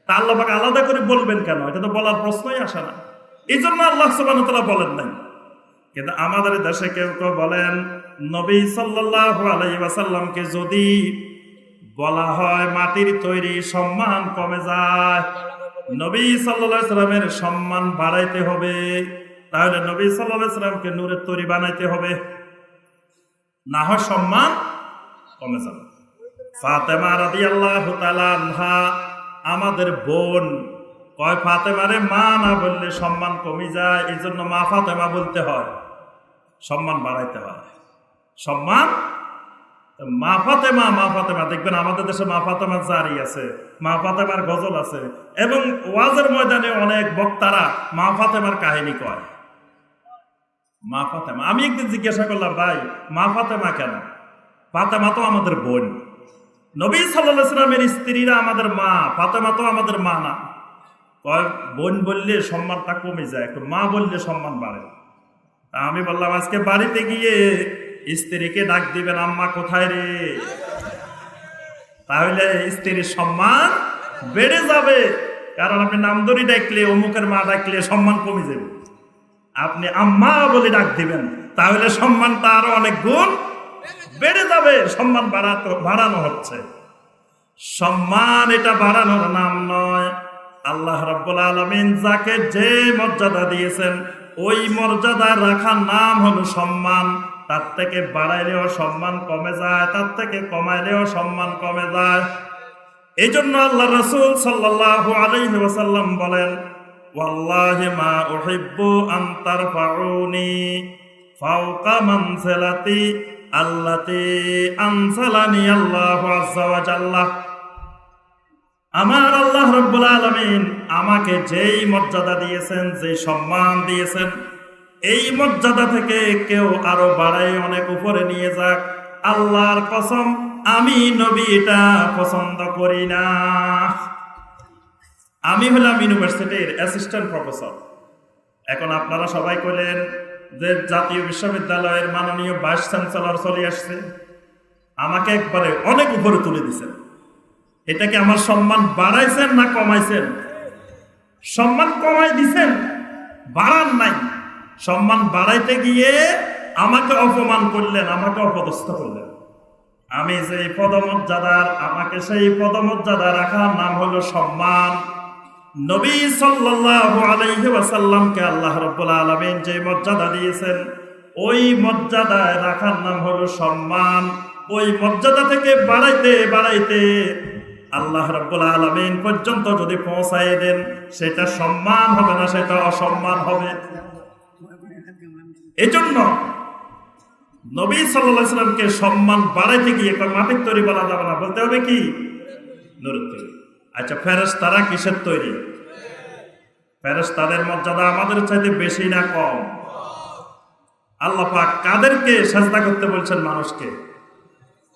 তা আল্লাহ পাক আলাদা করে বলবেন কেন? এটা তো বলার প্রশ্নই আসে না। এই জন্য আল্লাহ সুবহানাহু ওয়া তাআলা বলেন নাই। কিন্তু আমাদের দেশে কেউ কেউ বলেন নবী সাল্লাল্লাহু আলাইহি ওয়াসাল্লামকে যদি বলা হয় মাটির তৈরি, সম্মান কমে যায়। নবী সাল্লাল্লাহু আলাইহি সাল্লামের সম্মান বাড়াইতে হবে, তাহলে নবী সাল্লাল্লাহু আলাইহি সাল্লামকে নূরের তৈরি বানাইতে হবে, না হয় সম্মান কমে যাবে। ফাতেমা রাদিয়াল্লাহু তাআলা আনহা আমাদের বোন, কয় ফাতেমারে মা না বললে সম্মান কমে যায়, এই জন্য মা ফাতেমা বলতে হয়, সম্মান বাড়াইতে হয়। সম্মান মা ফাতেমা, মা ফাতেমা দেখবেন আমাদের দেশে মা ফাতেমার জারি আছে, মা ফাতেমার গজল আছে, এবং ওয়াজের ময়দানে অনেক বক্তারা মা ফাতেমার কাহিনী কয়। মা ফাতেমা, আমি একদিন জিজ্ঞাসা করলাম ভাই মা ফাতেমা কেন? ফাতেমা তো আমাদের বোন, নবী সাল্লাল্লাহু আলাইহি ওয়াসাল্লামের স্ত্রীরা আমাদের মা, ফাতেমা তো আমাদের মা না। কয় বোন বললে সম্মানটা কমে যায়, একটু মা বললে সম্মান বাড়ে। আমি বললাম আজকে বাড়িতে গিয়ে স্ত্রীকে ডাক দিবেন আম্মা কোথায় রে, তাহলে স্ত্রীর সম্মান বেড়ে যাবে। কারণ আপনি নামধরি ডাকলে, অমুকের মা ডাকলে সম্মান কমে যাবে। আপনি আম্মা বলে ডাক দিবেন, তাহলে সম্মানটা আরো অনেক গুণ বেড়ে যাবে। সম্মান বাড়ানো হচ্ছে। সম্মান এটা বাড়ানোর নাম নয়। আল্লাহ রাব্বুল আলামিন যাকে যে মর্যাদা দিয়েছেন ওই মর্যাদা রাখার নাম হলো সম্মান। তার থেকে বাড়াইলেও সম্মান কমে যায়, তার থেকে কমাইলেও সম্মান কমে যায়। এই জন্য আল্লাহ রাসূল সাল্লাল্লাহু আলাইহি ওয়াসাল্লাম বলেন ওয়াল্লাহি মা উহিব্বু আন তারফাউনি ফাওকা মানজিলাতি আল্লাতী আনসালানি আল্লাহু আযজা ওয়া জাল্লা। আমার আল্লাহ রাব্বুল আলামিন আমাকে যেই মর্যাদা দিয়েছেন, যে সম্মান দিয়েছেন, এই মর্যাদা থেকে কেউ আরো বাড়াই অনেক উপরে নিয়ে যাক, আল্লাহর কসম আমি নবী এটা পছন্দ করি না। আমি হলাম ইউনিভার্সিটির অ্যাসিস্ট্যান্ট প্রফেসর। এখন আপনারা সবাই কইলেন যে জাতীয় বিশ্ববিদ্যালয়ের মাননীয় ভাইস চ্যান্সেলর চলে আসছে, আমাকে একবারে অনেক উপরে তুলে দিয়েছেন। এটাকে আমার সম্মান বাড়াইছেন না কমাইছেন? সম্মান কমাই দিছেন, বাড়ান নাই। সম্মান বাড়াইতে গিয়ে আমাকে অপমান করলেন, আমাকে অপদস্থ করলেন। আমি যে পদমর্যাদার, আমাকে সেই পদমর্যাদা রাখার নাম হলো সম্মান। নবী সাল্লাল্লাহু আলাইহি ওয়াসাল্লামকে আল্লাহ রাব্বুল আলামিন যে মর্যাদা দিয়েছেন ওই মর্যাদায় রাখার নাম হলো সম্মান। ওই মর্যাদা থেকে বাড়াইতে বাড়াইতে আল্লাহ রাব্বুল আলামিন পর্যন্ত যদি পৌঁছায় দেন, সেটা সম্মান হবে না, সেটা অসম্মান হবে। এজন্য নবী সাল্লাল্লাহু আলাইহি সাল্লামকে সম্মান বাড়াইতে গিয়ে মাটির তৈরি বলা যাবে না, বলতে হবে কি নূরের তৈরি। আচ্ছা, ফেরেশতারা কিসের তৈরি? ফেরেশতাদের মর্যাদা আমাদের চাইতে বেশি না কম? আল্লাহ পাক কাদেরকে সাজদা করতে বলছেন? মানুষকে।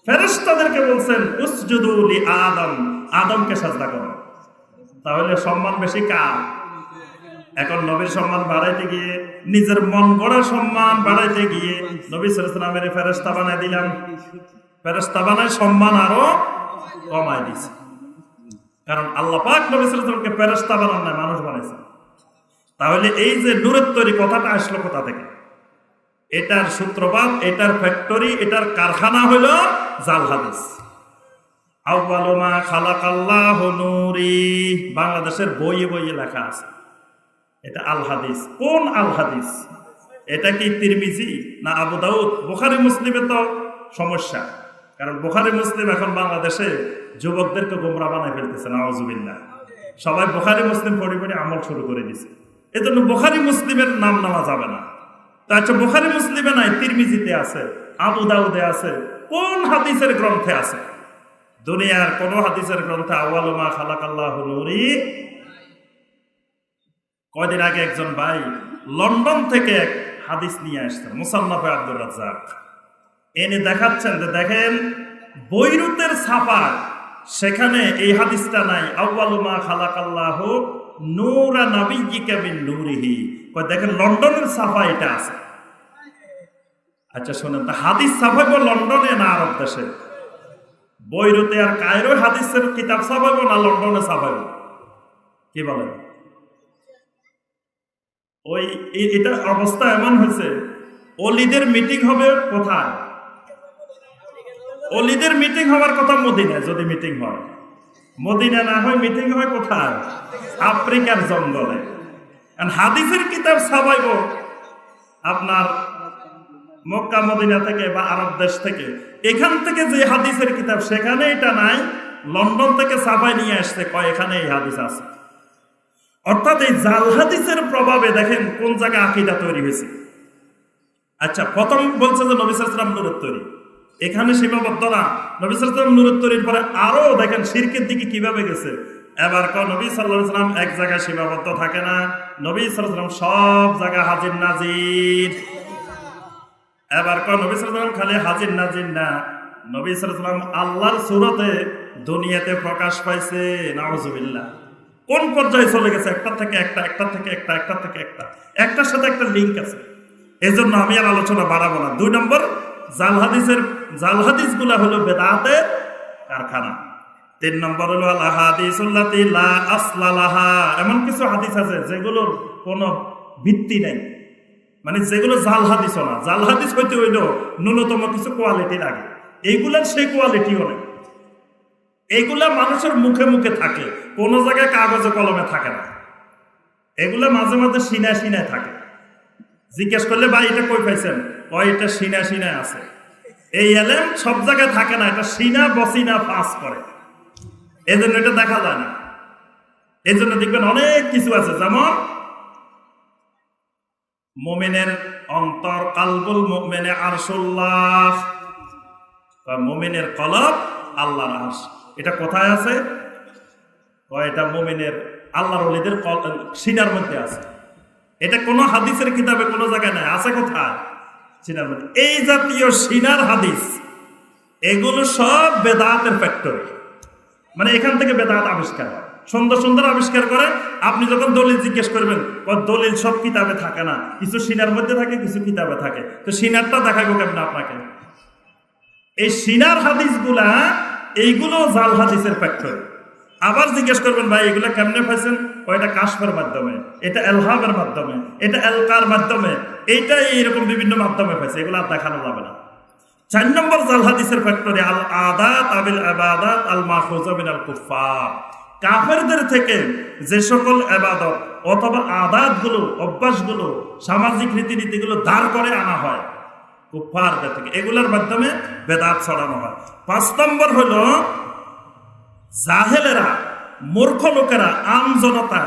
ফেরেশতাদেরকে বলছেন উসজুদু লি আদম, আদমকে সাজদা করো। তাহলে সম্মান বেশি কার? এখন নবীর সম্মান বাড়াইতে গিয়ে, নিজের মন গড়া সম্মান বাড়াইতে গিয়ে নবী সাল্লাল্লাহু আলাইহি ওয়াসাল্লামের ফেরেশতা বানাই দিলাম। ফেরেশতা বানায় সম্মান আরো কমায় দিছে। কারণ আল্লাহ পাক নবী সাল্লাল্লাহু আলাইহি ওয়াসাল্লামকে ফেরেশতা বানান না, মানুষ বানাইছে। তাহলে এই যে নূরের তৈরি কথাটা আসলো কোথা থেকে? এটার সূত্রপাত, এটার ফ্যাক্টরি, এটার কারখানা হলো জাল হাদিস। আউয়ালু মা খালাকাল্লাহু নূরি, বাংলাদেশের বইয়ে বইয়ে লেখা আছে। এটা আল হাদিস। কোন আল হাদিস? এটা কি তিরমিজি না আবু দাউদ? বুখারী মুসলিমে তো সমস্যা, কারণ বুখারী মুসলিম এখন বাংলাদেশে যুবকদেরকে গোমরা বানায় ফেলতেছে। নাউজুবিল্লাহ। সবাই বুখারী মুসলিম পড়ে পড়ে আমল শুরু করে দিছে। এজন্য বুখারী মুসলিমের নাম নেওয়া যাবে না। তা আচ্ছা, বুখারী মুসলিমে নাই, তিরমিজিতে আছে, আবু দাউদে আছে, কোন হাদিসের গ্রন্থে আছে? দুনিয়ার কোন হাদিসের গ্রন্থে আউয়ালু মা খালাকাল্লাহু নূরি? কয়দিন আগে একজন ভাই লন্ডন থেকে এক হাদিস নিয়ে আসছেন, মুসান্নাফে আব্দুর রাজ্জাক। এনে দেখাচ্ছেন যে দেখেন বৈরুতের ছাপা, সেখানে এই হাদিসটা নাই, আউয়ালু মা খালাকাল্লাহু নূরা নাবিয়্যিকা মিন নূরিহি। দেখেন লন্ডনের ছাপা এটা আছে। আচ্ছা শোনেন, তা হাদিস ছাপাইব লন্ডনে না আরব দেশে? বৈরুতে আর কায়রো হাদিসের কিতাব ছাপাইব না লন্ডনে ছাপাইব? কি বলেন? ওই এটা অবস্থা এমন হয়েছে, অলিদের মিটিং হবে কোথায়? অলিদের মিটিং হওয়ার কথা মদিনায়, যদি মিটিং হয়। মদিনা না হয় মিটিং হয় কোথায়? আফ্রিকার জঙ্গলে। হাদিসের কিতাব ছাপাইব আপনার মক্কা মদিনা থেকে বা আরব দেশ থেকে। এখান থেকে যে হাদিসের কিতাব সেখানে এটা নাই, লন্ডন থেকে ছাপাই নিয়ে আসছে, কয় এখানে এই হাদিস আছে। অর্থাৎ এই জাল হাদিসের প্রভাবে দেখেন কোন জায়গায় আকীদা তৈরি হয়েছে। আচ্ছা, প্রথম বলছে যে নবী সাল্লাল্লাহু আলাইহি ওয়াসাল্লাম নূরের তৈরি, এখানে সীমাবদ্ধ না। নবী সাল্লাল্লাহু আলাইহি ওয়াসাল্লাম নূরের তৈরির পরে আরো দেখেন শিরকের দিকে কিভাবে গেছে। এবার নবী সাল্লাল্লাহু আলাইহি ওয়াসাল্লাম এক জায়গায় সীমাবদ্ধ থাকে না, নবী সাল্লাল্লাহু আলাইহি ওয়াসাল্লাম সব জায়গায় হাজির নাজির। এবার নবী সাল্লাল্লাহু আলাইহি ওয়াসাল্লাম খালি হাজির নাজির না, নবী সাল্লাল্লাহু আলাইহি ওয়াসাল্লাম আল্লাহর সূরতে দুনিয়াতে প্রকাশ পাইছে। নাউজুবিল্লাহ। কোন পর্যায়ে চলে গেছে? একটা থেকে একটা, একটা থেকে একটা, একটা থেকে একটা, একটার সাথে একটা লিঙ্ক আছে। এজন্য আমি আর আলোচনা বাড়াবো না। 2 নম্বর, জাল হাদিসগুলা হলো বেদাতের কারখানা। 3 নম্বর হলো আল আহাদিসুল্লাতী লা আসলা লাহা, এমন কিছু হাদিস আছে যেগুলোর কোনো ভিত্তি নাই, মানে যেগুলো জাল হাদিসও না। জাল হাদিস হইতে হইলো ন্যূনতম কিছু কোয়ালিটি লাগে, এইগুলার সেই কোয়ালিটিও নেই। এগুলা মানুষের মুখে মুখে থাকে, কোন জায়গায় কাগজে কলমে থাকে না। এগুলা মাঝে মাঝে সিনায় সিনায় থাকে। জিজ্ঞেস করলে ভাই এটা কই পাইছেন? কয় এটা সিনা সিনায় আছে। এই এলেম সব জায়গায় থাকে না, এটা সিনা বসিনা পাস করে, এই জন্য এটা দেখা যায় না। এই জন্য দেখবেন অনেক কিছু আছে, যেমন মুমিনের অন্তর, কালবুল মুমিনে আরশুল্লাহ, মুমিনের কলব আল্লাহর আরশ। এটা কোথায় আছে? এটা মুমিনের আল্লাহর ওলিদের সিনার মধ্যে আছে। এটা কোনো হাদিসের কিতাবে কোনো জায়গায় নাই, আছে কোথায়? সিনার মধ্যে। এই জাতীয় সিনার হাদিস এগুলো সব বেদাতের ফ্যাক্টরি, মানে এখান থেকে বেদাত আবিষ্কার হয়, সুন্দর সুন্দর আবিষ্কার করে। আপনি যখন দলিল জিজ্ঞেস করবেন, দলিল সব কিতাবে থাকে না, কিছু সিনার মধ্যে থাকে, কিছু কিতাবে থাকে। তো সিনারটা দেখাবো কেমন আপনাকে? এই সিনার হাদিসগুলা, এইগুলো জাল হাদিসের ফ্যাক্টরি। আবার জিজ্ঞেস করবেন ভাই এগুলা কেমনে পাইছেন? এটা কাশফের মাধ্যমে, এটা এলহামের মাধ্যমে, এটা এলকার মাধ্যমে, এইটা এইরকম বিভিন্ন মাধ্যমে পাইছে, এগুলো আর দেখানো যাবে না। 4 নম্বর জাল হাদিসের ফ্যাক্টরি আল আদাত আবিল ইবাদাত আল মাখুযা মিনাল কুফার। কাফেরদের থেকে যে সকল ইবাদত অথবা আদাতগুলো, অভ্যাসগুলো, সামাজিক রীতিনীতিগুলো দাঁড় করে আনা হয় কুফারদের থেকে, এগুলোর মাধ্যমে বেদাত ছড়ানো হয়। 5 নম্বর হলো জাহেলেরা, মূর্খ লোকেরা, আম জনতা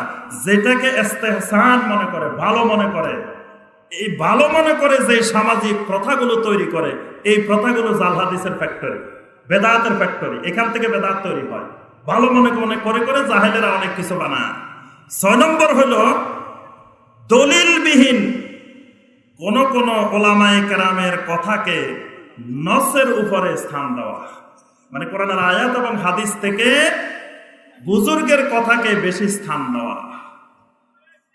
যেটাকে ইস্তেহসান মনে করে, ভালো মনে করে, এই ভালো মনে করে যে সামাজিক প্রথাগুলো তৈরি করে, এই প্রথাগুলো জাল হাদিসের ফ্যাক্টরি, বেদাতের ফ্যাক্টরি। এখান থেকে বেদাত তৈরি হয়। ভালো মনে করে করে জাহেলেরা অনেক কিছু বানায়। 6 নম্বর হলো দলিলবিহীন কোন ওলামায়ে কেরামের কথাকে নসের উপরে স্থান দেওয়া, মানে কোরআনের আয়াত এবং হাদিস থেকে বুজুর্গের কথাকে বেশি স্থান দেওয়া।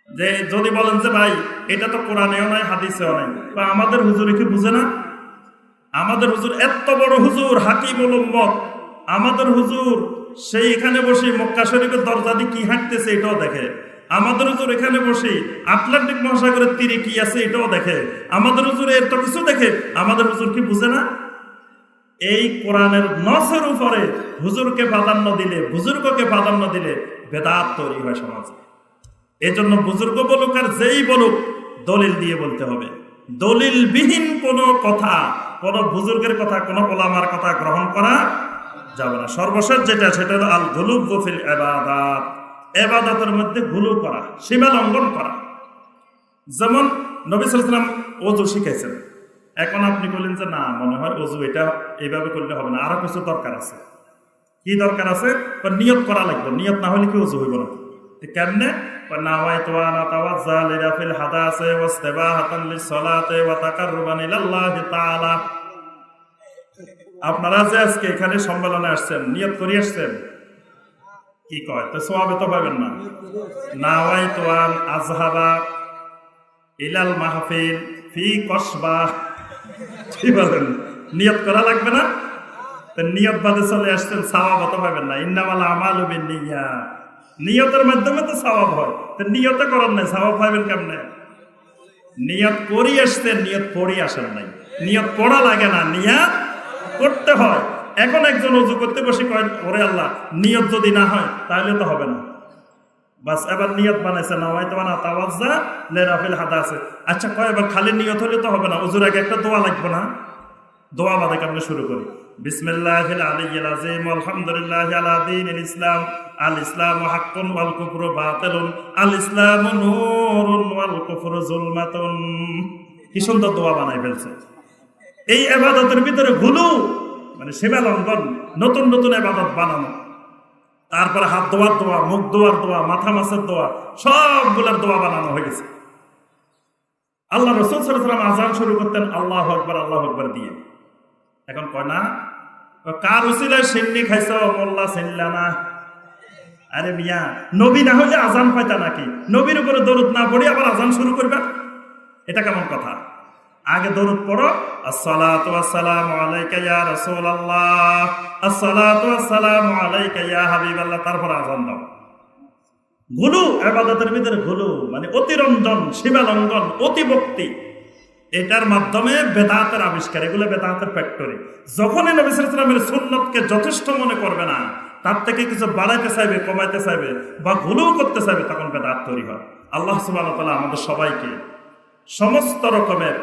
যে যদি বলেন যে ভাই এটা তো কোরআনেও নাই হাদিসেও নাই, বা আমাদের হুজুর কি বুঝে না? আমাদের হুজুর এত বড় হুজুর হাকিমুল উম্মত, আমাদের হুজুর সেই এখানে বসে মক্কা শরীফের দরজা দিয়ে কি হাঁটতেছে এটাও দেখে। আমাদের হুজুর এখানে বসে আটলান্টিক মহাসাগরের তীরে কি আছে এটাও দেখে। আমাদের হুজুর এত কিছু দেখে, আমাদের হুজুর কি বুঝে না? এই কোরআনের নসের উপরে হুজুরকে প্রাধান্য দিলে, বুজুর্গকে প্রাধান্য দিলে বেদাত তৈরি হয় সমাজে। এই জন্য বুজুর্গ বলুক আর যেই বলুক দলিল দিয়ে বলতে হবে। দলিলবিহীন কোনো কথা, কোনো বুজুর্গের কথা, কোনো ওলামার কথা গ্রহণ করা যাবে না। সর্বশেষ যেটা, সেটা হলো আল গুলুব ফিল ইবাদাত। ইবাদতের মধ্যে গুলু করা, সীমা লঙ্ঘন করা। যেমন নবী সাল্লাল্লাহু আলাইহি ওয়াসাল্লাম ওযু শিখাইছেন, এখন আপনি বললেন যে না, মনে হয় ওযু এটা এইভাবে করলে হবে না, আরো কিছু দরকার আছে। কি দরকার আছে? নিয়ত করা লাগবে, নিয়ত না হলে কি ওযু হইব না। কেমনে? নাওয়াইতু আন আতাওয়াজ্জা লিরাফিল হাদাসি ওয়াস্তিবাহাতান লিসসালাতি ওয়া তাকাররুবান ইলাল্লাহি তাআলা। আপনারা যে আজকে এখানে সম্মেলনে আসছেন, নিয়ত করে আসছেন, কি কয় তো সওয়াব তো পাবেন না। নাওয়াইতু আন আযহাবা ইলাল মাহফিল ফি কসবা, কি বলেন? নিয়ত করা লাগবে না? তো নিয়ত বাদে চলে আসছেন, সওয়াব তো পাবেন না। ইন্নামাল আমালু বিন্নিয়াত, নিয়তের মাধ্যমে তো সওয়াব হয়। তো নিয়ত করেন নাই, সওয়াব পাবেন কেমনে? নিয়ত করি আসছেন, নিয়ত পড়ি আসেন নাই। নিয়ত পড়া লাগে না, নিয়ত করতে হয়। এখন একজন ওযু করতে বসে কয় ওরে আল্লাহ, নিয়ত যদি না হয় তাহলে তো হবে না। বাস এবার নিয়ত বানাইছে নাওয়াইতু আন আতাওয়াজ্জা লিরাফিল হাদাসি। আচ্ছা কয় এবার খালি নিয়ত হলে তো হবে না, ওযুর আগে একটা দোয়া লাগবে না? দোয়া বাদে কেমনে শুরু করি? বিসমিল্লাহিল আলিয়্যিল আযীম আলহামদুলিল্লাহি আলা দীনিল ইসলাম আল ইসলামু হাক্কুন ওয়াল কুফরু বাতিলুন আল ইসলামু নূরুন ওয়াল কুফরু যুলমাতুন। কি সুন্দর দোয়া বানাই ফেলছে। এই ইবাদতের ভিতরে গুলু, মানে সীমা লঙ্ঘন, নতুন নতুন ইবাদত বানানো। তারপরে হাত ধোয়ার দোয়া, মুখ ধোয়ার দোয়া, মাথা মাছের দোয়া, সবগুলোর দোয়া বানানো হয়ে গেছে। আল্লাহ রাসূল সাল্লাল্লাহু আলাইহি ওয়াসাল্লাম আযান শুরু করতেন আল্লাহু আকবার আল্লাহু আকবার দিয়ে। এখন কয় না কার উসিলায় সিন্নি খাইছো মোল্লা চিনলা না। আরে মিয়া, নবী না হলে আজান পাইতা নাকি? নবীর উপরে দরুদ না পড়ি আবার আজান শুরু করবা, এটা কেমন কথা? আগে দরুদ পড়ো, আসসালাতু ওয়াসসালামু আলাইকা ইয়া রাসূলুল্লাহ, আসসালাতু ওয়াসসালামু আলাইকা ইয়া হাবিবাল্লাহ, তারপর আজান দাও। গুলু, ইবাদতের ভিতরে গুলু মানে অতিরঞ্জন, সীমা লঙ্ঘন, অতিভক্তি। এটার মাধ্যমে বেদাতের আবিষ্কার, এগুলো বেদাতের ফ্যাক্টরি। যখনই নবী সাল্লাল্লাহু আলাইহি ওয়াসাল্লামের সুন্নতকে যথেষ্ট মনে করবে না, তার থেকে কিছু বাড়াইতে চাইবে, কমাইতে চাইবে বা ভুলও করতে চাইবে, তখন বেদাত তৈরি হয়। আল্লাহ সুবহানাহু ওয়া তাআলা আমাদের সবাইকে সমস্ত রকমের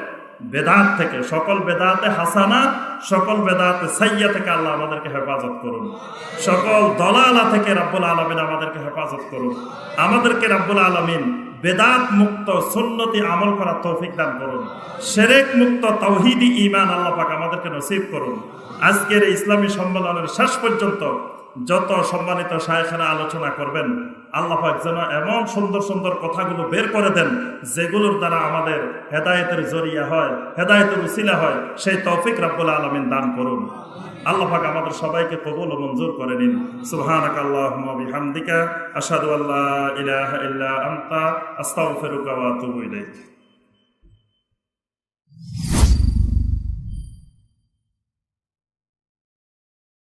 বেদাত থেকে, সকল বেদাতে হাসানা, সকল বেদাতে সাইয়্যা থেকে আল্লাহ আমাদেরকে হেফাজত করুন। সকল দলালা থেকে রাব্বুল আলামিন আমাদেরকে হেফাজত করুন। আমাদেরকে রাব্বুল আলামিন বেদাত মুক্ত সুন্নতি আমল করার তৌফিক দান করুন। শিরক মুক্ত তাওহীদি ঈমান আল্লাহ পাক আমাদেরকে নসিব করুন। আজকের এই ইসলামী সম্মেলনের শেষ পর্যন্ত যত সম্মানিত শায়েখেরা আলোচনা করবেন, আল্লাহ পাক যেন এমন সুন্দর সুন্দর কথাগুলো বের করে দেন যেগুলোর দ্বারা আমাদের হেদায়েতের জরিয়া হয়, হেদায়েতের উসিলা হয়, সেই তৌফিক রাব্বুল আলামিন দান করুন। আল্লাহ পাক আমাদের সবাইকে কবুল ও মঞ্জুর করে নিন। সুবহানাকাল্লাহুম্মা বিহামদিকা আশহাদু আল্লা ইলাহা ইল্লা আনতা আস্তাগফিরুকা ওয়া আতুবু ইলাইক।